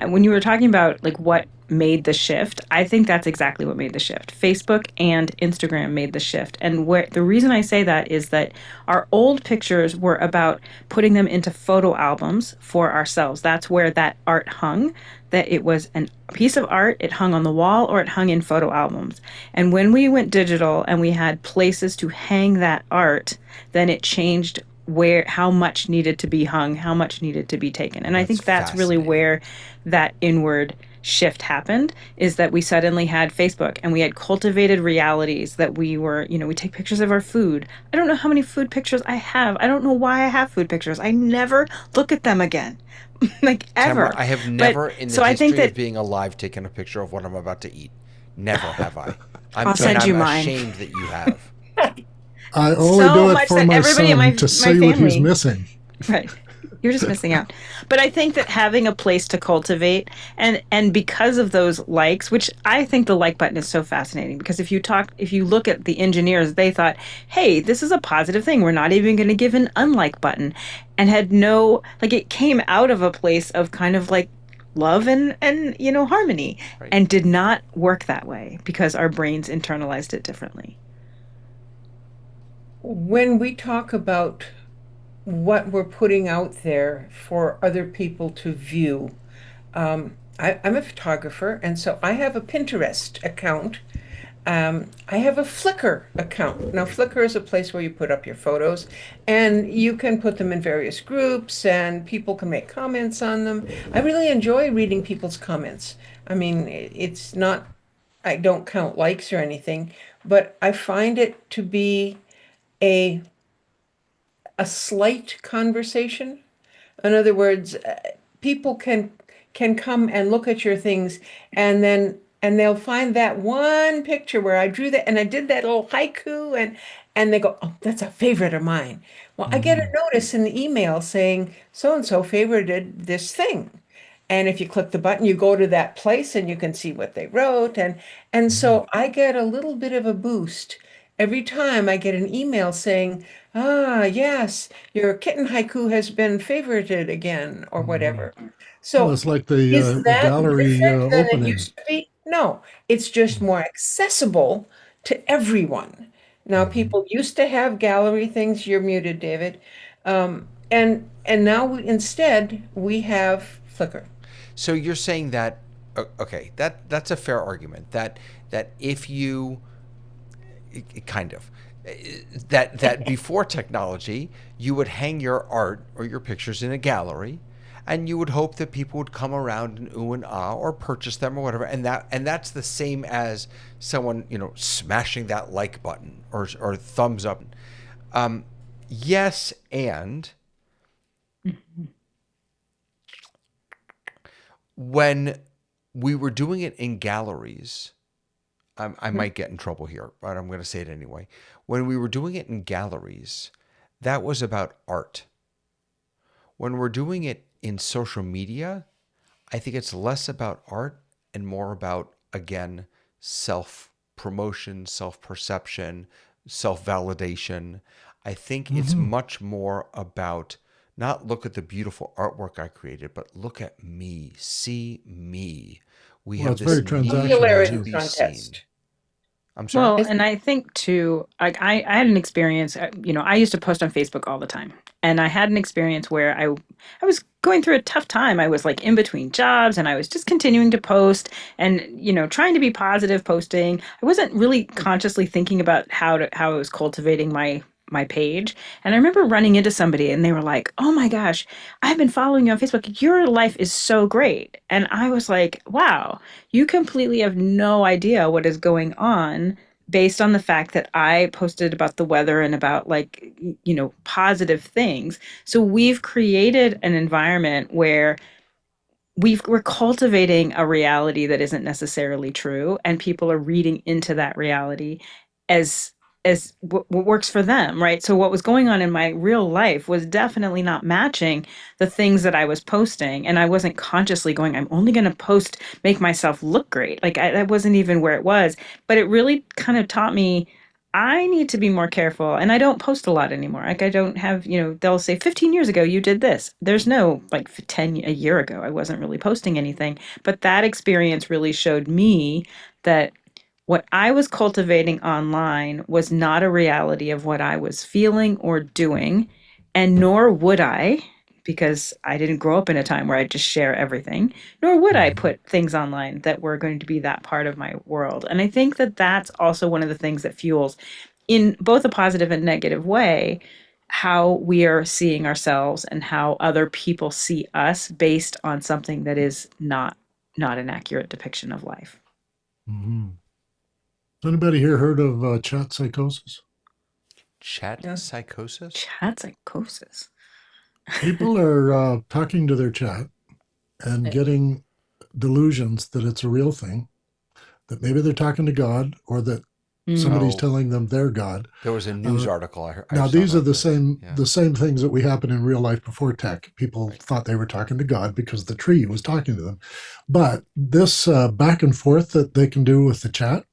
when you were talking about like what made the shift, I think that's exactly what made the shift. Facebook and Instagram made the shift. And the reason I say that is that our old pictures were about putting them into photo albums for ourselves. That's where that art hung, that it was a piece of art, it hung on the wall or it hung in photo albums. And when we went digital and we had places to hang that art, then it changed how much needed to be hung, how much needed to be taken. And I think that's really where that inward shift happened, is that we suddenly had Facebook and we had cultivated realities that we were, we take pictures of our food. I don't know how many food pictures I have. I don't know why I have food pictures. I never look at them again. Like ever. Tamara, I have never in the history of being alive taken a picture of what I'm about to eat. Never have I. I'll send you I'm mine. ashamed that you have. I only So do it much for that my everybody in son to my see what he's family. missing. Right. You're just missing out. But I think that having a place to cultivate and because of those likes, which I think the like button is so fascinating because if you look at the engineers, they thought, "Hey, this is a positive thing. We're not even going to give an unlike button." And had no like it came out of a place of kind of like love and harmony Right. and did not work that way because our brains internalized it differently. When we talk about what we're putting out there for other people to view, I'm a photographer, and so I have a Pinterest account. I have a Flickr account. Now, Flickr is a place where you put up your photos, and you can put them in various groups, and people can make comments on them. I really enjoy reading people's comments. I mean, it's not, I don't count likes or anything, but I find it to be a a slight conversation. In other words, people can come and look at your things and they'll find that one picture where I drew that and I did that little haiku and they go, "Oh, that's a favorite of mine." Well, I get a Mhm. notice in the email saying so and so favorited this thing. And if you click the button, you go to that place and you can see what they wrote. And so I get a little bit of a boost every time I get an email saying, "Ah, yes, your kitten haiku has been favorited again," or Mhm. whatever. Well, So it's like is the that gallery different than it opening. used to be? No, it's just more accessible to everyone. Now, Mhm. people used to have gallery things. You're muted, David. And now instead we have Flickr. So you're saying that okay, that's a fair argument that if you kind of that before technology, you would hang your art or your pictures in a gallery, and you would hope that people would come around and ooh and ah or purchase them or whatever, and that's the same as someone smashing that like button or thumbs up. Um, yes, and when we were doing it in galleries, I might get in trouble here, but I'm going to say it anyway. When we were doing it in galleries, that was about art. When we're doing it in social media, I think it's less about art and more about, again, self promotion, self perception, self validation. I think it's Mhm. much more about not look at the beautiful artwork I created, but look at me, see me. We Well, have it's this very need transactional to Popularity too. be seen. contest. I'm sorry? Well, Is and I think too, like I had an experience, I used to post on Facebook all the time. And I had an experience where I was going through a tough time. I was like in between jobs and I was just continuing to post and, trying to be positive posting. I wasn't really consciously thinking about how I was cultivating my page. And I remember running into somebody and they were like, "Oh my gosh, I've been following you on Facebook. Your life is so great." And I was like, "Wow, you completely have no idea what is going on based on the fact that I posted about the weather and about like, positive things." So we've created an environment where we're cultivating a reality that isn't necessarily true, and people are reading into that reality as what works for them, right? So what was going on in my real life was definitely not matching the things that I was posting, and I wasn't consciously going, "I'm only going to post, make myself look great." Like that wasn't even where it was, but it really kind of taught me I need to be more careful. And I don't post a lot anymore. Like I don't have, they'll say 15 years ago you did this. There's no like 10 a year ago I wasn't really posting anything, but that experience really showed me that what I was cultivating online was not a reality of what I was feeling or doing, and nor would I, because I didn't grow up in a time where I just share everything, nor would I Mhm. put things online that were going to be that part of my world. And I think that that's also one of the things that fuels, in both a positive and negative way, how we are seeing ourselves and how other people see us based on something that is not an accurate depiction of life. Mhm. Has anybody here heard of chat psychosis? Chat Yeah. psychosis? Chat psychosis. People are talking to their chat and getting delusions that it's a real thing. that maybe they're talking to God or that somebody's Oh, telling them they're God. there was a news article I Now, saw these are about the this. same Yeah. the same things that we happen in real life before tech. People thought they were talking to God because the tree was talking to them. But this back and forth that they can do with the chat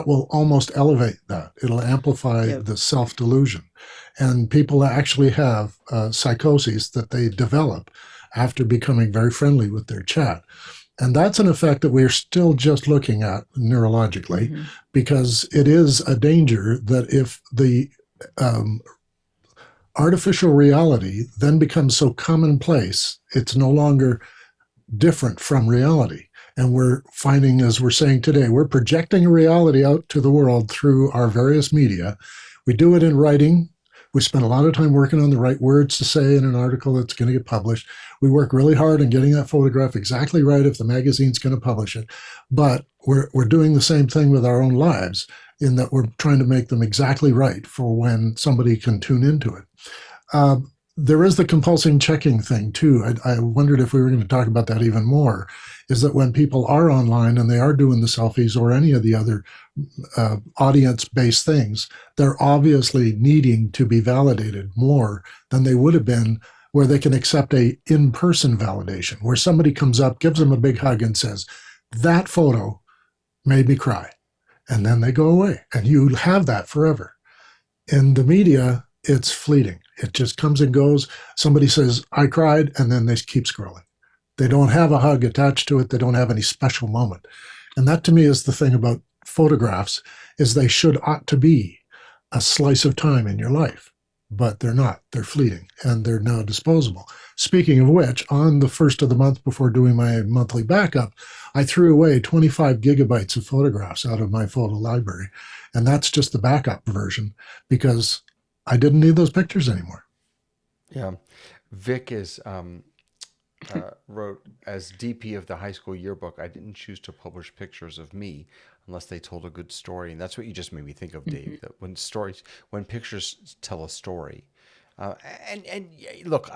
will almost elevate that. It'll amplify Yep. the self-delusion. And people actually have psychoses that they develop after becoming very friendly with their chat. And that's an effect that we're still just looking at neurologically, because it is a danger that if the um, artificial reality then becomes so commonplace, it's no longer different from reality. And we're finding, as we're saying today, we're projecting a reality out to the world through our various media. We do it in writing. We spend a lot of time working on the right words to say in an article that's going to get published. We work really hard on getting that photograph exactly right if the magazine's going to publish it. But we're doing the same thing with our own lives, in that we're trying to make them exactly right for when somebody can tune into it. There is the compulsive checking thing too. I wondered if we were going to talk about that even more. Is that when people are online and they are doing the selfies or any of the other audience-based things, they're obviously needing to be validated more than they would have been where they can accept a in-person validation, where somebody comes up, gives them a big hug and says, that photo made me cry. And then they go away and you have that forever. In the media, it's fleeting. It just comes and goes. Somebody says, I cried, and then they keep scrolling. They don't have a hug attached to it. They don't have any special moment. And that to me is the thing about photographs, is they ought to be a slice of time in your life, but they're not. They're fleeting and they're now disposable. Speaking of which, on the first of the month before doing my monthly backup, I threw away 25 gigabytes of photographs out of my photo library. And that's just the backup version because I didn't need those pictures anymore. Yeah. Vic wrote, as DP of the high school yearbook, I didn't choose to publish pictures of me unless they told a good story. And that's what you just made me think of, Dave, that when pictures tell a story. And look,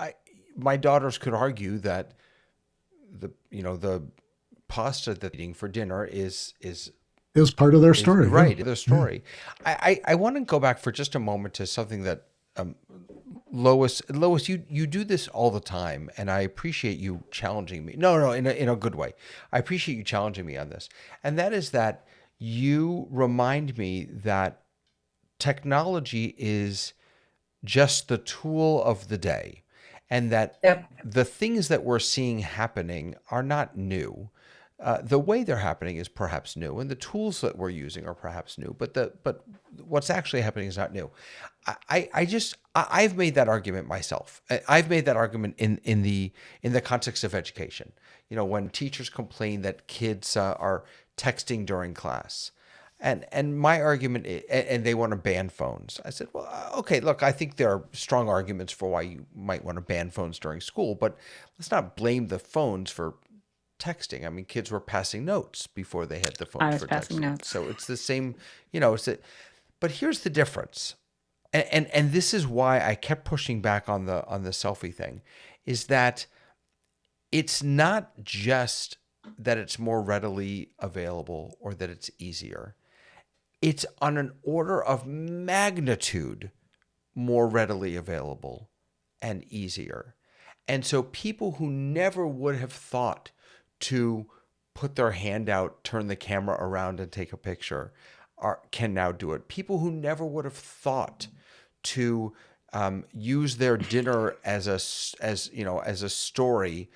my daughters could argue that the pasta that they're eating for dinner is part of their story. Right, their story. Yeah. I want to go back for just a moment to something that Lois, you do this all the time, and I appreciate you challenging me. No, in a good way. I appreciate you challenging me on this, and that is that you remind me that technology is just the tool of the day, and that the things that we're seeing happening are not new. The way they're happening is perhaps new, and the tools that we're using are perhaps new, but what's actually happening is not new. I've made that argument myself. I've made that argument in the context of education. When teachers complain that kids are texting during class, and my argument and they want to ban phones. I said, well, okay, look, I think there are strong arguments for why you might want to ban phones during school, but let's not blame the phones for texting. I mean, kids were passing notes before they had the phones I was for passing texting. notes. So it's the same, but here's the difference. And this is why I kept pushing back on the selfie thing, is that it's not just that it's more readily available or that it's easier. It's on an order of magnitude more readily available and easier. And so people who never would have thought to put their hand out, turn the camera around and take a picture can now do it. People who never would have thought to use their dinner as a story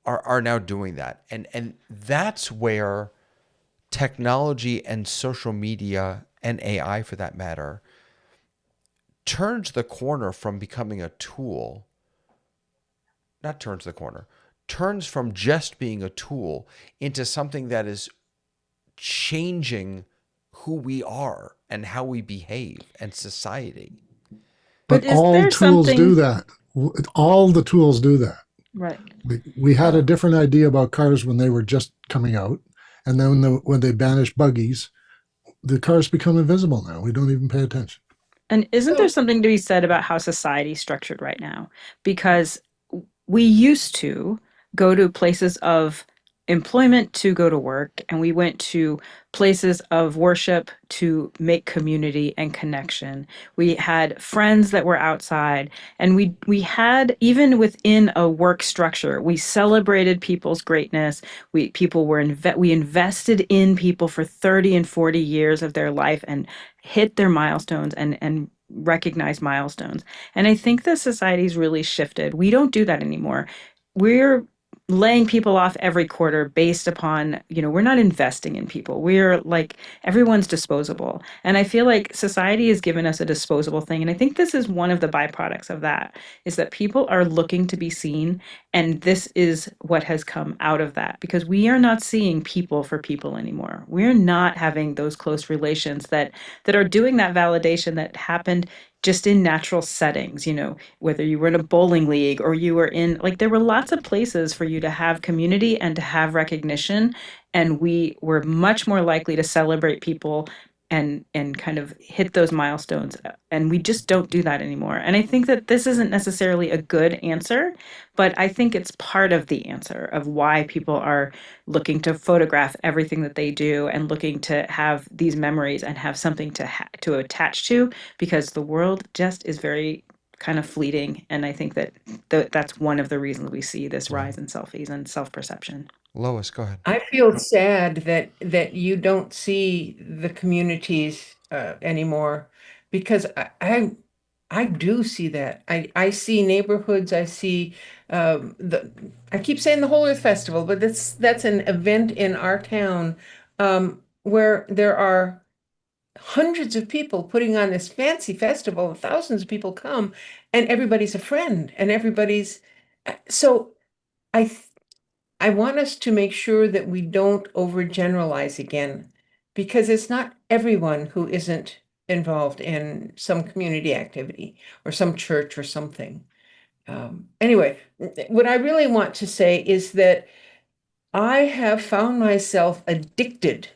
are now doing that. And that's where technology and social media and AI, for that matter, turns the corner from becoming a tool. Not turns the corner. Turns from just being a tool into something that is changing who we are and how we behave and society. But all tools do that. All the tools do that. Right. We had a different idea about cars when they were just coming out. And then when they banished buggies, the cars become invisible now. We don't even pay attention. And isn't there something to be said about how society is structured right now? Because we used to go to places of employment to go to work, and we went to places of worship to make community and connection. We had friends that were outside, and we had, even within a work structure, we celebrated people's greatness. We invested in people for 30 and 40 years of their life and hit their milestones and recognize milestones. And I think the society's really shifted. We don't do that anymore. We're laying people off every quarter based upon, we're not investing in people. We're like, everyone's disposable. And I feel like society has given us a disposable thing. And I think this is one of the byproducts of that, is that people are looking to be seen. And this is what has come out of that, because we are not seeing people for people anymore. We're not having those close relations that are doing that validation that happened just in natural settings, whether you were in a bowling league or you were in, like, there were lots of places for you to have community and to have recognition. And we were much more likely to celebrate people and kind of hit those milestones. And we just don't do that anymore. And I think that this isn't necessarily a good answer, but I think it's part of the answer of why people are looking to photograph everything that they do and looking to have these memories and have something to attach to, because the world just is very kind of fleeting. And I think that that's one of the reasons we see this rise in selfies and self-perception. Lois, go ahead. I feel sad that you don't see the communities anymore, because I do see that. I see neighborhoods. I see I keep saying the Whole Earth Festival, but that's an event in our town where there are hundreds of people putting on this fancy festival, and thousands of people come, and everybody's a friend, and everybody's so. I want us to make sure that we don't overgeneralize again, because it's not everyone who isn't involved in some community activity or some church or something. Anyway, what I really want to say is that I have found myself addicted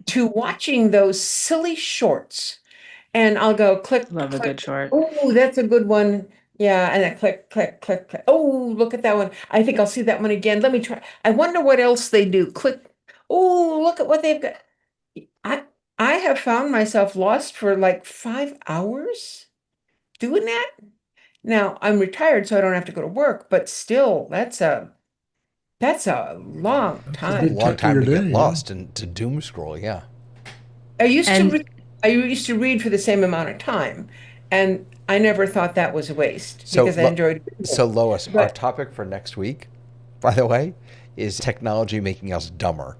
to watching those silly shorts. And I'll go click, Love a good short. oh, that's a good one. Yeah, and then click, click, click, click. Oh, look at that one. I think I'll see that one again. Let me try. I wonder what else they do. Click. Oh, look at what they've got. I have found myself lost for like 5 hours doing that. Now, I'm retired, so I don't have to go to work, but still, that's a long A time. long time to Day, get yeah. lost and to doom scroll, yeah. I used And- to read for the same amount of time, and I never thought that was a waste, So, because I enjoyed it. So, Lois, our But- topic for next week, by the way, is technology making us dumber.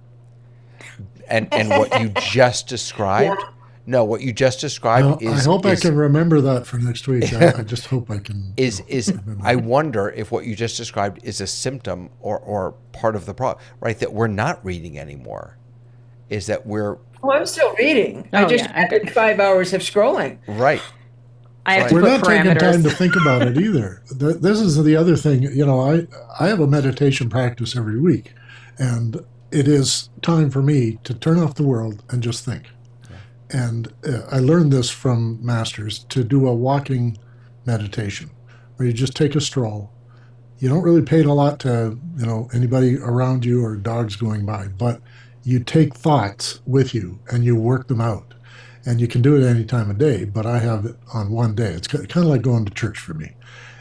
And what you just described, no, what you just described Well, is. I hope I is- can remember that for next week. I just hope I can. is remember. I wonder if what you just described is a symptom or part of the problem, right? That we're not reading anymore. Is that we're Oh, I'm still reading. I Oh, just yeah, added 5 hours of scrolling. right. I have to We're put not taking time to parameters. think about it either. This is the other thing. I have a meditation practice every week, and it is time for me to turn off the world and just think. And I learned this from masters, to do a walking meditation, where you just take a stroll. You don't really pay a lot to anybody around you or dogs going by, but you take thoughts with you and you work them out. And you can do it any time of day, but I have it on one day. It's kind of like going to church for me.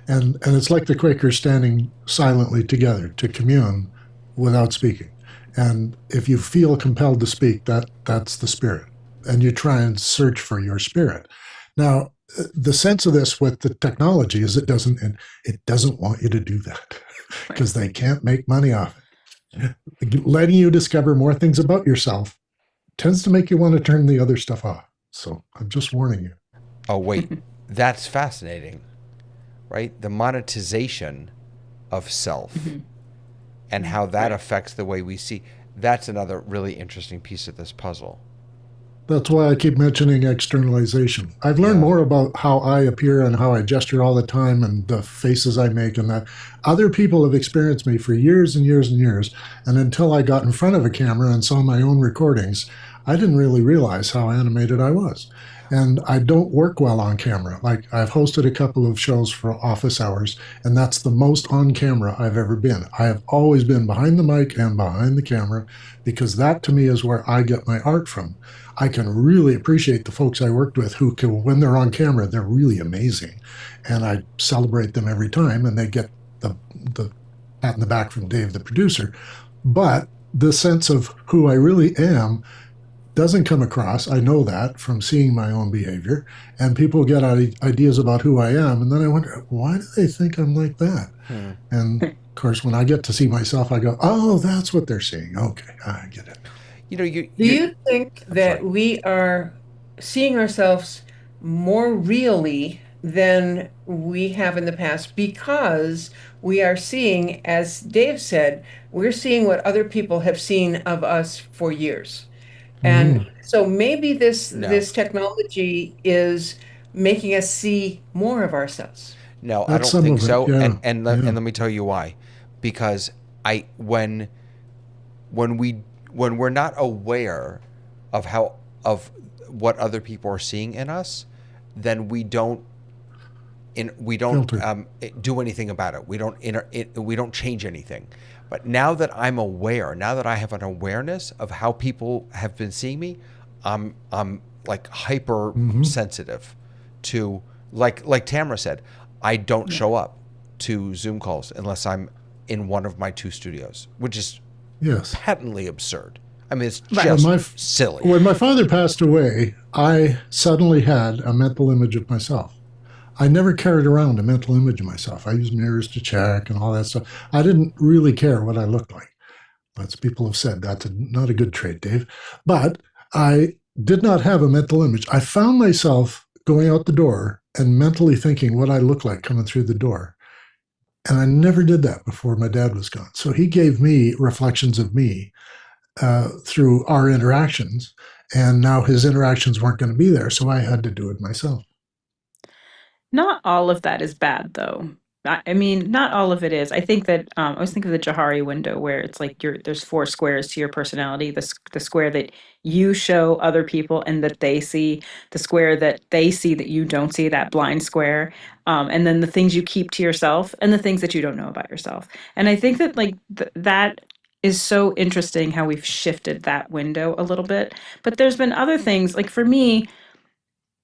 And it's like the Quakers standing silently together to commune without speaking. And if you feel compelled to speak, that's the spirit. And you try and search for your spirit. Now, the sense of this with the technology is it doesn't want you to do that, because they can't make money off it. Letting you discover more things about yourself tends to make you want to turn the other stuff off. So I'm just warning you. Oh, wait, that's fascinating, right? The monetization of self and how that affects the way we see. That's another really interesting piece of this puzzle. That's why I keep mentioning externalization. I've learned more about how I appear and how I gesture all the time and the faces I make, and that other people have experienced me for years and years and years. And until I got in front of a camera and saw my own recordings, I didn't really realize how animated I was. And I don't work well on camera. Like I've hosted a couple of shows for office hours, and that's the most on camera I've ever been. I have always been behind the mic and behind the camera because that to me is where I get my art from. I can really appreciate the folks I worked with who can, when they're on camera, they're really amazing. And I celebrate them every time, and they get the pat in the back from Dave, the producer. But the sense of who I really am doesn't come across. I know that from seeing my own behavior, and people get ideas about who I am, and then I wonder, why do they think I'm like that? And of course, when I get to see myself, I go, oh, that's what they're seeing. Okay, I get it. Do you think that we are seeing ourselves more really than we have in the past because we are seeing, as Dave said, we're seeing what other people have seen of us for years. And so maybe this technology is making us see more of ourselves. No, I That's don't think some of so. it, yeah. And let me tell you why. Because when we're not aware of what other people are seeing in us, then we don't do anything about it. We don't change anything. But now that I'm aware, now that I have an awareness of how people have been seeing me, I'm like hyper sensitive to like Tamara said, I don't show up to Zoom calls unless I'm in one of my 2 studios, which is patently absurd. I mean, it's just silly. When my father passed away, I suddenly had a mental image of myself. I never carried around a mental image of myself. I used mirrors to check and all that stuff. I didn't really care what I looked like. Lots of people have said that's not a good trait, Dave. But I did not have a mental image. I found myself going out the door and mentally thinking what I looked like coming through the door. And I never did that before my dad was gone. So he gave me reflections of me through our interactions. And now his interactions weren't going to be there. So I had to do it myself. Not all of that is bad, though. I mean, not all of it is. I think that I always think of the Johari window where it's like there's 4 squares to your personality. The square that you show other people and that they see, the square that they see that you don't see, that blind square, and then the things you keep to yourself and the things that you don't know about yourself. And I think that like that is so interesting how we've shifted that window a little bit. But there's been other things, like for me,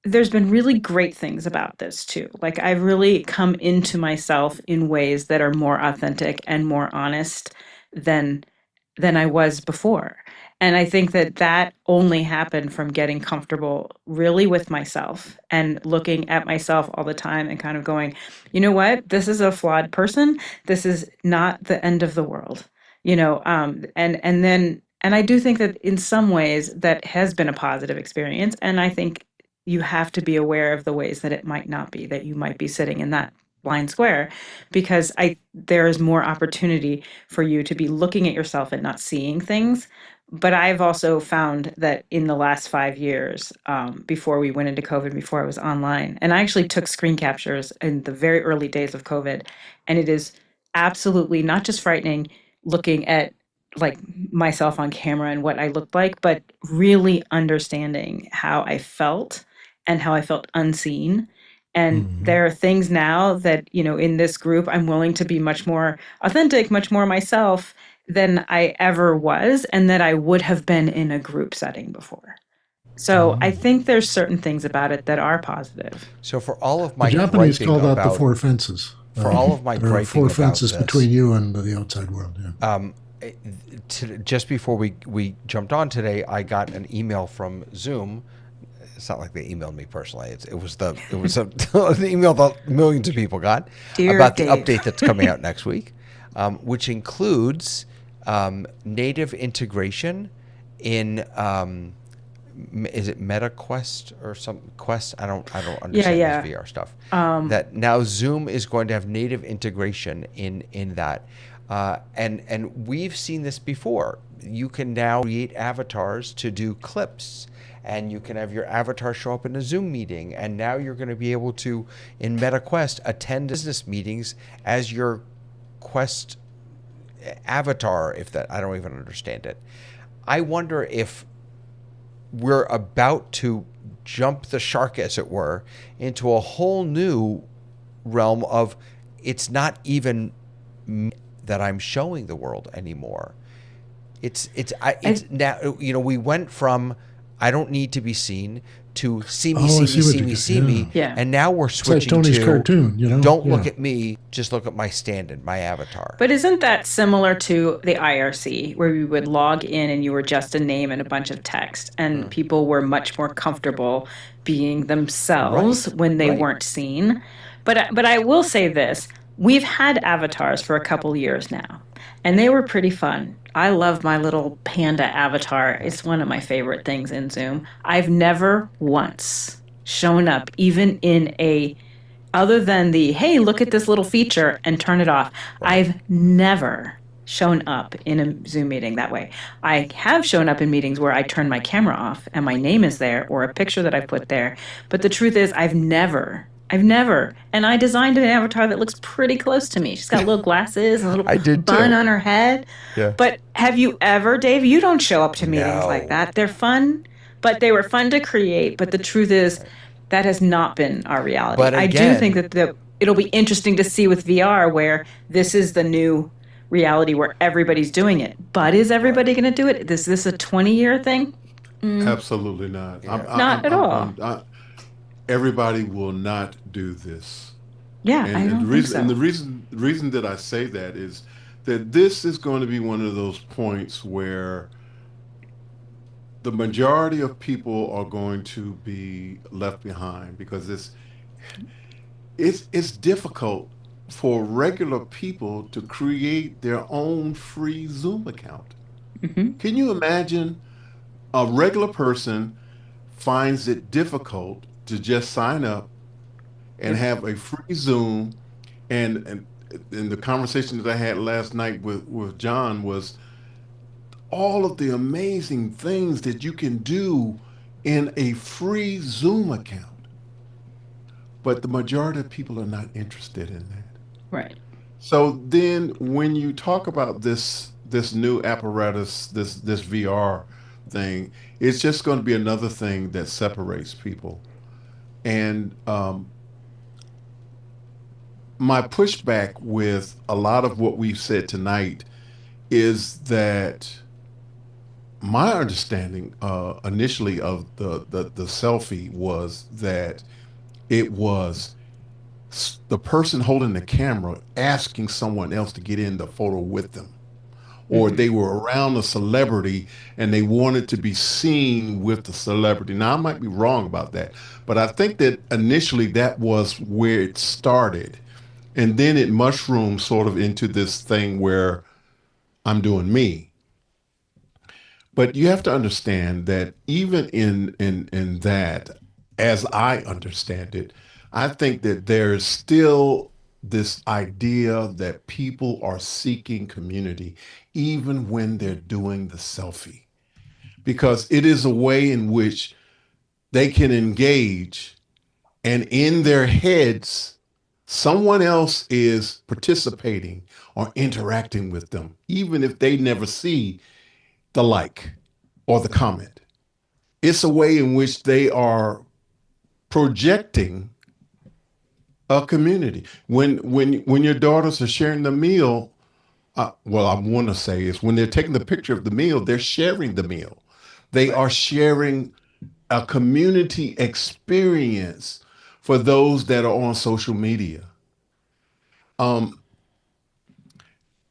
there's been really great things about this too. Like I've really come into myself in ways that are more authentic and more honest than I was before. And I think that that only happened from getting comfortable really with myself and looking at myself all the time and kind of going, you know what? This is a flawed person. This is not the end of the world, and I do think that in some ways that has been a positive experience. And I think you have to be aware of the ways that it might not be, that you might be sitting in that blind square, because there is more opportunity for you to be looking at yourself and not seeing things. But I've also found that in the last 5 years, before we went into COVID, before I was online, and I actually took screen captures in the very early days of COVID, and it is absolutely not just frightening looking at like myself on camera and what I looked like, but really understanding how I felt and how I felt unseen. And there are things now that, in this group, I'm willing to be much more authentic, much more myself than I ever was, and that I would have been in a group setting before. So I think there's certain things about it that are positive. So for all of my the Japanese griping call that about, the 4 fences. For all of my there are griping 4 about fences this, between you and the outside world. Yeah. Just before we jumped on today, I got an email from Zoom. It's not like they emailed me personally. It was an email that millions of people got about the update that's coming out next week, which includes native integration in is it MetaQuest or some Quest? I don't understand this VR stuff. That now Zoom is going to have native integration in that. And we've seen this before. You can now create avatars to do clips, and you can have your avatar show up in a Zoom meeting. And now you're going to be able to, in MetaQuest, attend business meetings as your Quest avatar. I don't even understand it. I wonder if we're about to jump the shark, as it were, into a whole new realm of it's not even me that I'm showing the world anymore. It's now, we went from I don't need to be seen to see me, Oh, I see me, see what see you me, get. see me. Yeah. And now we're It's like switching Tony's to cartoon, don't look Yeah. at me, just look at my stand-in, my avatar. But isn't that similar to the IRC, where you would log in and you were just a name and a bunch of text, and people were much more comfortable being themselves Right, when they right. weren't seen? But I will say this: we've had avatars for a couple years now, and they were pretty fun. I love my little panda avatar. It's one of my favorite things in Zoom. I've never once shown up, even in a other than the hey, look at this little feature and turn it off. Right. I've never shown up in a Zoom meeting that way. I have shown up in meetings where I turn my camera off and my name is there or a picture that I put there. But the truth is, I've never. And I designed an avatar that looks pretty close to me. She's got little glasses and a I little did bun too. on her head. Yeah. But have you ever, Dave? You don't show up to meetings like No. that. They're fun, but they were fun to create. But the truth is, that has not been our reality. But I do think again, that it'll be interesting to see with VR where this is the new reality where everybody's doing it. But is everybody going to do it? Is this a 20-year thing? Absolutely not. Not at all. Everybody will not do this. Yeah, I And the don't think reason so. and the reason that I say that is that this is going to be one of those points where the majority of people are going to be left behind because it's difficult for regular people to create their own free Zoom account. Can you imagine a regular person finds it difficult to just sign up and Yep. have a free Zoom and in the conversation that I had last night with John was all of the amazing things that you can do in a free Zoom account. But the majority of people are not interested in that. Right. So then when you talk about this new apparatus, this VR thing, it's just going to be another thing that separates people. And my pushback with a lot of what we've said tonight is that my understanding initially of the selfie was that it was the person holding the camera asking someone else to get in the photo with them, or they were around a celebrity and they wanted to be seen with the celebrity. Now, I might be wrong about that, but I think that initially that was where it started. And then it mushroomed sort of into this thing where I'm doing me. But you have to understand that even in that, as I understand it, I think that there's still this idea that people are seeking community even when they're doing the selfie, because it is a way in which they can engage, and in their heads, someone else is participating or interacting with them, even if they never see the like or the comment. It's a way in which they are projecting a community. When your daughters are sharing the meal, well, I want to say is when they're taking the picture of the meal, they're sharing the meal. They are sharing a community experience for those that are on social media. Um,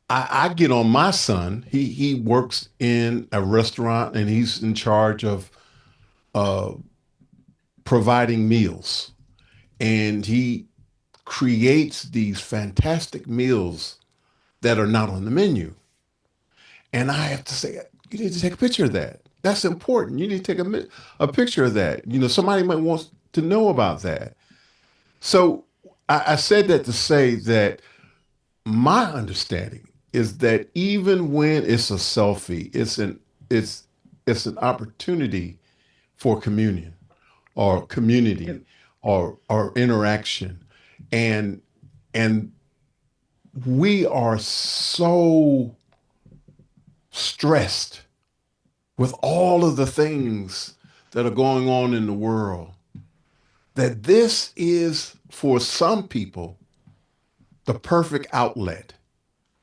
I get on my son. He works in a restaurant and he's in charge of uh, providing meals, and he creates these fantastic meals that are not on the menu. And I have to say, you need to take a picture of that. That's important. You need to take a picture of that. Somebody might want to know about that. So I said that to say that my understanding is that even when it's a selfie, it's an opportunity for communion or community Yep. or interaction. And and we are so stressed with all of the things that are going on in the world, that this is, for some people, the perfect outlet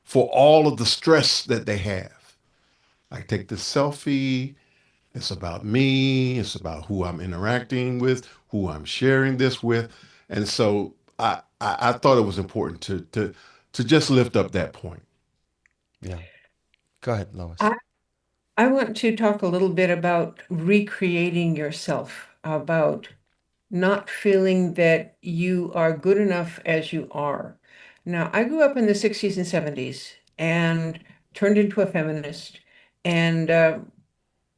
for all of the stress that they have. I take this selfie. It's about me. It's about who I'm interacting with, who I'm sharing this with. And so I thought it was important to just lift up that point. Yeah. Go ahead, Lois. I want to talk a little bit about recreating yourself, about not feeling that you are good enough as you are. Now, I grew up in the 60s and 70s and turned into a feminist and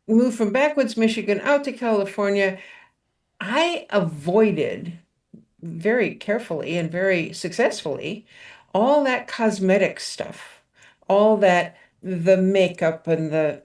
moved from backwoods Michigan out to California. I avoided very carefully and very successfully all that cosmetic stuff, all that the makeup and the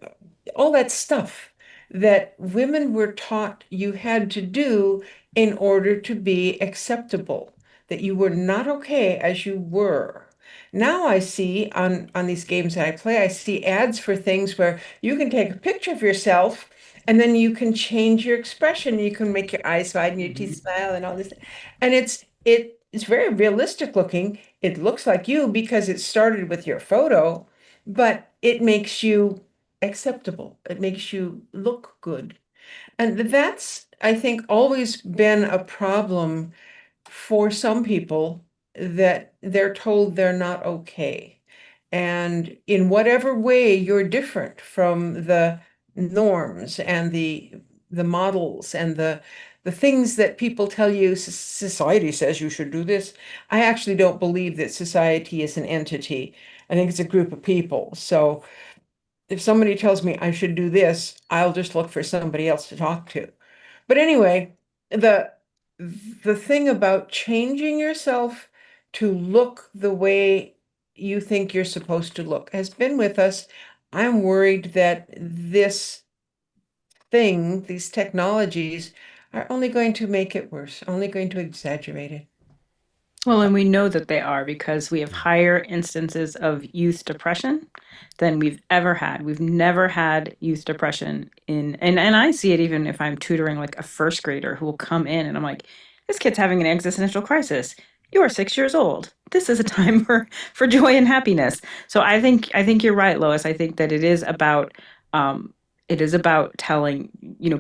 all that stuff that women were taught you had to do in order to be acceptable, that you were not okay as you were. Now I see on these games that I play, I see ads for things where you can take a picture of yourself and then you can change your expression. You can make your eyes wide and your teeth smile and all this. And it's very realistic looking. It looks like you because it started with your photo, but it makes you acceptable. It makes you look good. And that's, I think, always been a problem for some people that they're told they're not okay. And in whatever way you're different from the norms and the models and the things that people tell you society says you should do this. I actually don't believe that society is an entity. I think it's a group of people. So if somebody tells me I should do this, I'll just look for somebody else to talk to. But anyway, the the thing about changing yourself to look the way you think you're supposed to look has been with us. I'm worried that these technologies are only going to make it worse, only going to exaggerate it. Well, and we know that they are because we have higher instances of youth depression than we've ever had. We've never had youth depression and I see it even if I'm tutoring like a first grader who will come in and I'm like, this kid's having an existential crisis. You are 6 years old. This is a time for joy and happiness. So I think you're right, Lois. I think that it is about telling,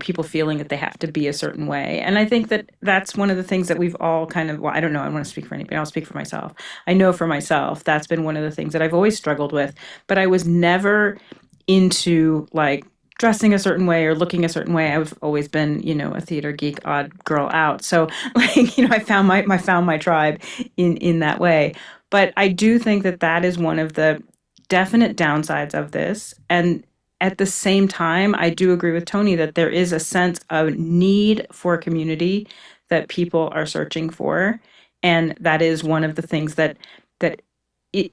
people feeling that they have to be a certain way. And I think that that's one of the things that we've all kind of, well, I don't know, I don't want to speak for anybody, I'll speak for myself. I know for myself, that's been one of the things that I've always struggled with, but I was never into like dressing a certain way or looking a certain way. I've always been, a theater geek, odd girl out. So like, I found my tribe in that way. But I do think that that is one of the definite downsides of this. And at the same time, I do agree with Tony that there is a sense of need for community that people are searching for, and that is one of the things that it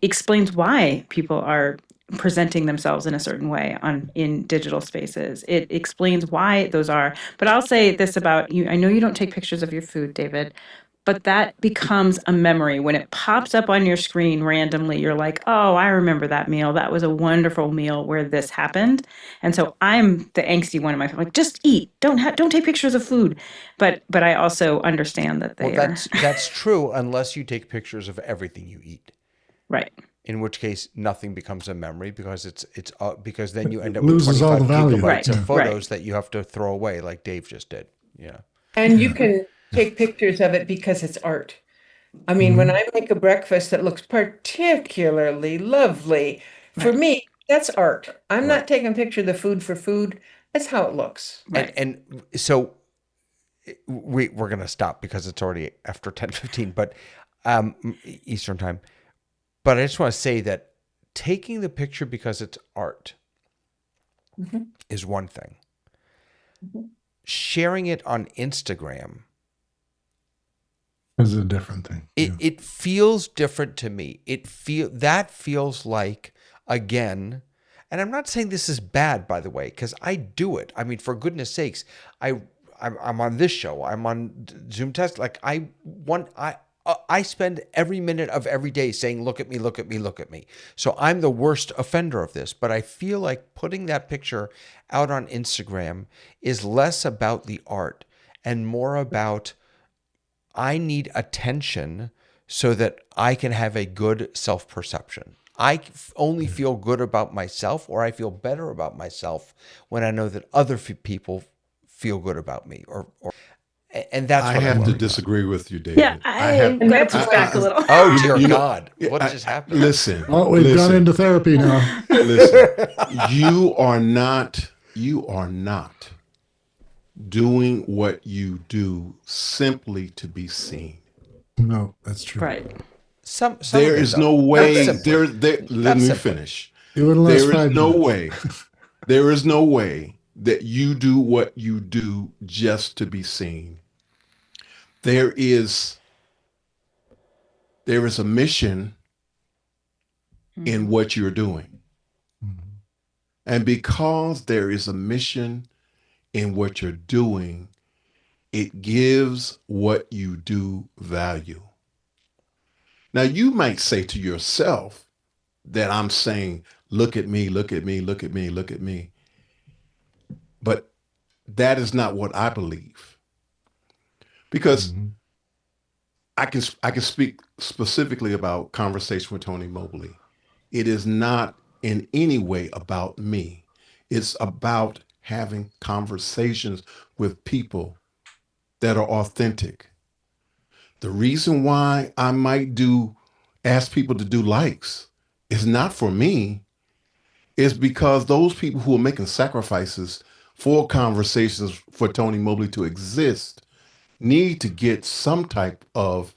explains why people are presenting themselves in a certain way in digital spaces. It explains why those are. But I'll say this about you. I know you don't take pictures of your food, David, but that becomes a memory. When it pops up on your screen randomly, you're like, oh, I remember that meal. That was a wonderful meal where this happened. And so I'm the angsty one in my family. Like, just eat. Don't take pictures of food. But I also understand that they Well, are that's true unless you take pictures of everything you eat. right. In which case, nothing becomes a memory because it's because then you end up Loses with all 25 the value. gigabytes Right, of right. photos that you have to throw away, like Dave just did. Yeah. And you can take pictures of it because it's art. I mean, when I make a breakfast that looks particularly lovely, for Right. me, that's art. I'm Right. not taking a picture of the food for food. That's how it looks. Right. And so we're going to stop because it's already after 10:15, but Eastern time. But I just want to say that taking the picture because it's art is one thing. Sharing it on Instagram, Is a different thing. it feels different to me. That feels like, again, and I'm not saying this is bad, by the way, because I do it. I mean, for goodness sakes, I'm on this show. I'm on Zoom test. Like I spend every minute of every day saying, look at me, look at me, look at me. So I'm the worst offender of this, but I feel like putting that picture out on Instagram is less about the art and more about I need attention so that I can have a good self-perception. I only feel good about myself, or I feel better about myself when I know that other people feel good about me, and that's I what have I'm to worried disagree with you, David. Yeah, I'm going to push back a little. Oh dear You know, God! What just happened? Listen. Well, we've gone into therapy now. Listen. You are not doing what you do simply to be seen. No, that's true. Right. Some There of it, is though. no way. Not simply. Let Not me simply. finish. It wouldn't last There is 5 no minutes. way. There is no way that you do what you do just to be seen. There is a mission in what you're doing. And because there is a mission in what you're doing, it gives what you do value. Now, you might say to yourself that I'm saying, look at me, look at me, look at me, look at me. But that is not what I believe. Because I can speak specifically about Conversation with Tony Mobley. It is not in any way about me. It's about having conversations with people that are authentic. The reason why I might ask people to do likes is not for me. It's because those people who are making sacrifices for Conversations for Tony Mobley to exist need to get some type of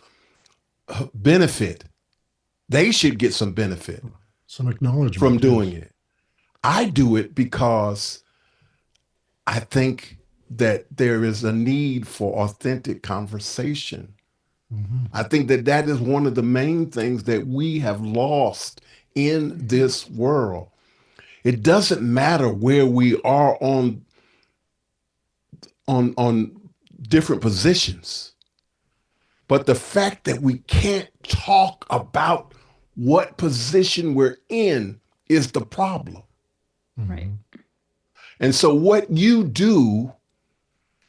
benefit. They should get some benefit Some acknowledgement from doing it. I do it because I think that there is a need for authentic conversation. I think that is one of the main things that we have lost in this world. It doesn't matter where we are on different positions, but the fact that we can't talk about what position we're in is the problem. Right. And so what you do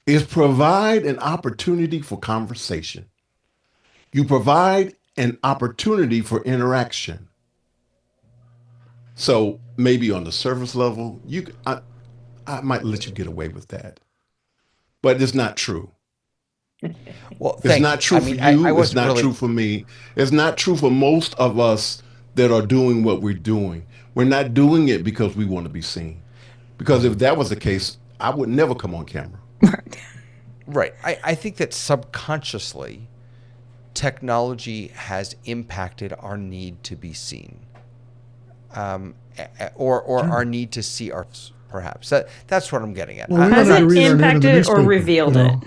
is provide an opportunity for conversation. You provide an opportunity for interaction. So maybe on the surface level, I might let you get away with that, but it's not true. Well, It's not true for you. It's not really true for me. It's not true for most of us that are doing what we're doing. We're not doing it because we want to be seen. Because if that was the case, I would never come on camera. Right. I think that subconsciously, technology has impacted our need to be seen, or our need to see ourselves. Perhaps that's what I'm getting at. Well, we Has wanted to it read our name in the impacted or newspaper, revealed you it? know?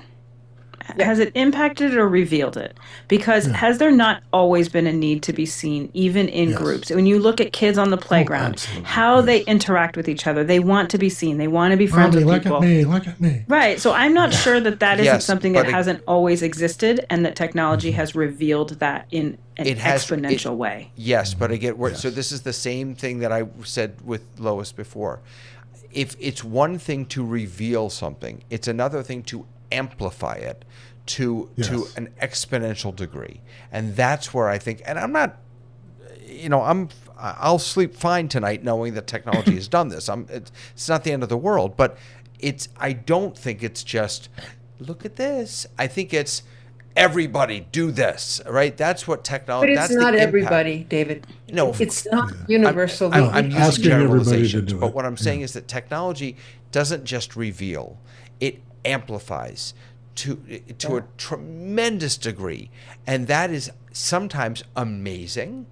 Has it impacted or revealed it? Because has there not always been a need to be seen, even in Yes. groups? When you look at kids on the playground, absolutely. how they interact with each other, they want to be seen. They want to be friends Mommy, with look people. at me, look at me. Right. So I'm not sure that isn't Yes, something but that hasn't always existed, and that technology has revealed that in an exponential way. Yes, but again, Yes. so this is the same thing that I said with Lois before. If it's one thing to reveal something, it's another thing to amplify it to an exponential degree, and that's where I think. And I'm not, I'll sleep fine tonight knowing that technology has done this. It's not the end of the world, but I don't think it's just look at this. I think it's everybody do this, right? That's what technology. But it's that's not the impact. everybody, David. No, It's not universal. I'm using Asking everybody to generalizations, do but it. what I'm saying is that technology doesn't just reveal; it amplifies to a tremendous degree, and that is sometimes amazing,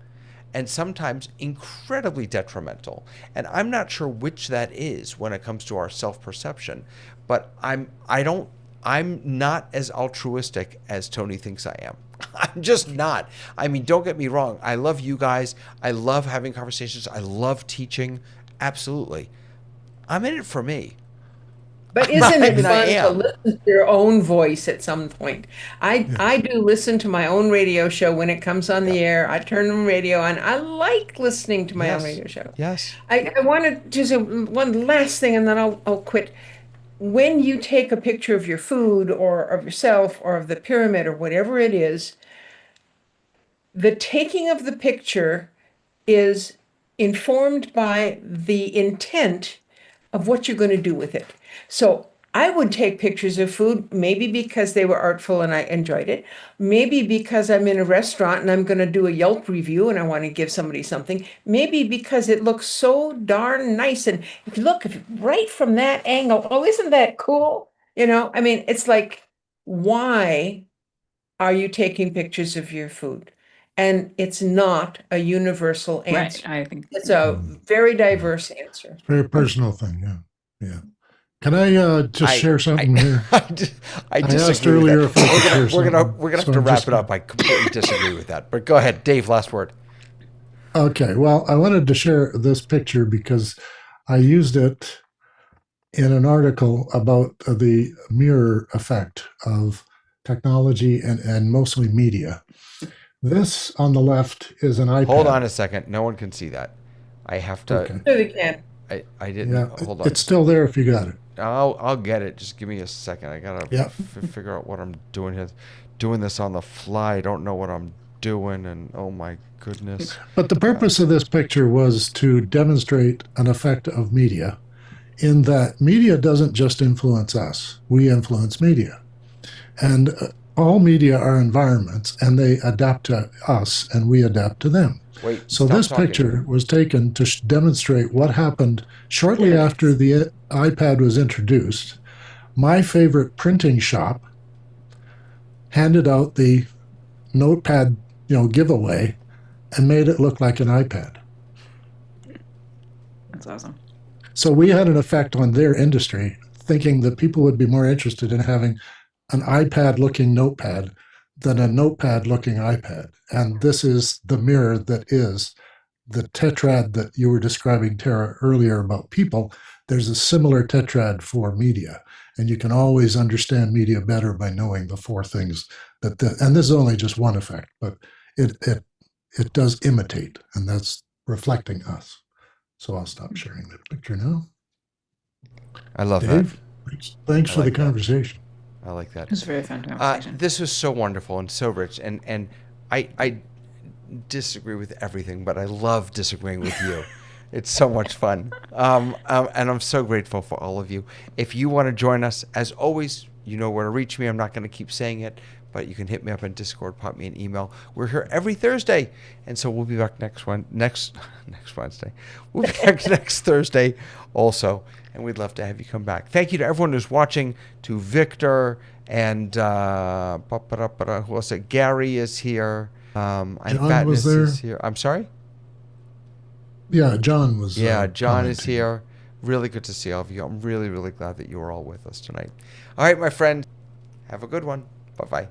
and sometimes incredibly detrimental. And I'm not sure which that is when it comes to our self-perception, but I'm not as altruistic as Tony thinks I am. I'm just not. I mean, don't get me wrong. I love you guys. I love having conversations. I love teaching. Absolutely. I'm in it for me. But isn't I it mean, I fun to am. listen to your own voice at some point? I do listen to my own radio show when it comes on Yeah. the air. I turn the radio on. I like listening to my own Yes. radio show. Yes. I want to just one last thing, and then I'll quit. When you take a picture of your food or of yourself or of the pyramid or whatever it is, the taking of the picture is informed by the intent of what you're going to do with it. So I would take pictures of food, maybe because they were artful and I enjoyed it, maybe because I'm in a restaurant and I'm going to do a Yelp review and I want to give somebody something, maybe because it looks so darn nice. And if you look right from that angle, oh, isn't that cool? I mean, it's like, why are you taking pictures of your food? And it's not a universal Right. answer. I think It's a very diverse answer. Very personal thing. Yeah. Yeah. Can I just share something here? I asked disagree with earlier that. if I could share We're gonna something, have so to I'm wrap just it up. I completely disagree with that. But go ahead, Dave. Last word. Okay. Well, I wanted to share this picture because I used it in an article about the mirror effect of technology and mostly media. This on the left is an iPad. Hold on a second. No one can see that. I have to. Okay. So they can. I didn't. Yeah, Hold on. it's still there if you got it. I'll get it. Just give me a second. I gotta Yep. figure out what I'm doing here. Doing this on the fly. I don't know what I'm doing, and oh my goodness. But the purpose of this picture was to demonstrate an effect of media, in that media doesn't just influence us; we influence media, and all media are environments, and they adapt to us, and we adapt to them. Wait. So stop this talking. picture was taken to demonstrate what happened shortly after the iPad was introduced. My favorite printing shop handed out the notepad, giveaway, and made it look like an iPad. that's awesome. So we had an effect on their industry, thinking that people would be more interested in having an iPad-looking notepad than a notepad-looking iPad. And this is the mirror that is the tetrad that you were describing, Tara, earlier about people. There's a similar tetrad for media. And you can always understand media better by knowing the four things and this is only just one effect, but it does imitate, and that's reflecting us. So I'll stop sharing that picture now. I love Dave, that. thanks for like the that. conversation. I like that. It was a very fun conversation. This was so wonderful and so rich, and I disagree with everything, but I love disagreeing with you. It's so much fun, and I'm so grateful for all of you. If you want to join us, as always, you know where to reach me. I'm not going to keep saying it, but you can hit me up on Discord, pop me an email. We're here every Thursday, and so we'll be back next Wednesday. We'll be back next Thursday also, and we'd love to have you come back. Thank you to everyone who's watching, to Victor and who else? Gary is here. John Fatness was there. is here. I'm sorry? Yeah, John was. Yeah, John is commenting. here. Really good to see all of you. I'm really, really glad that you were all with us tonight. All right, my friend. Have a good one. Bye-bye.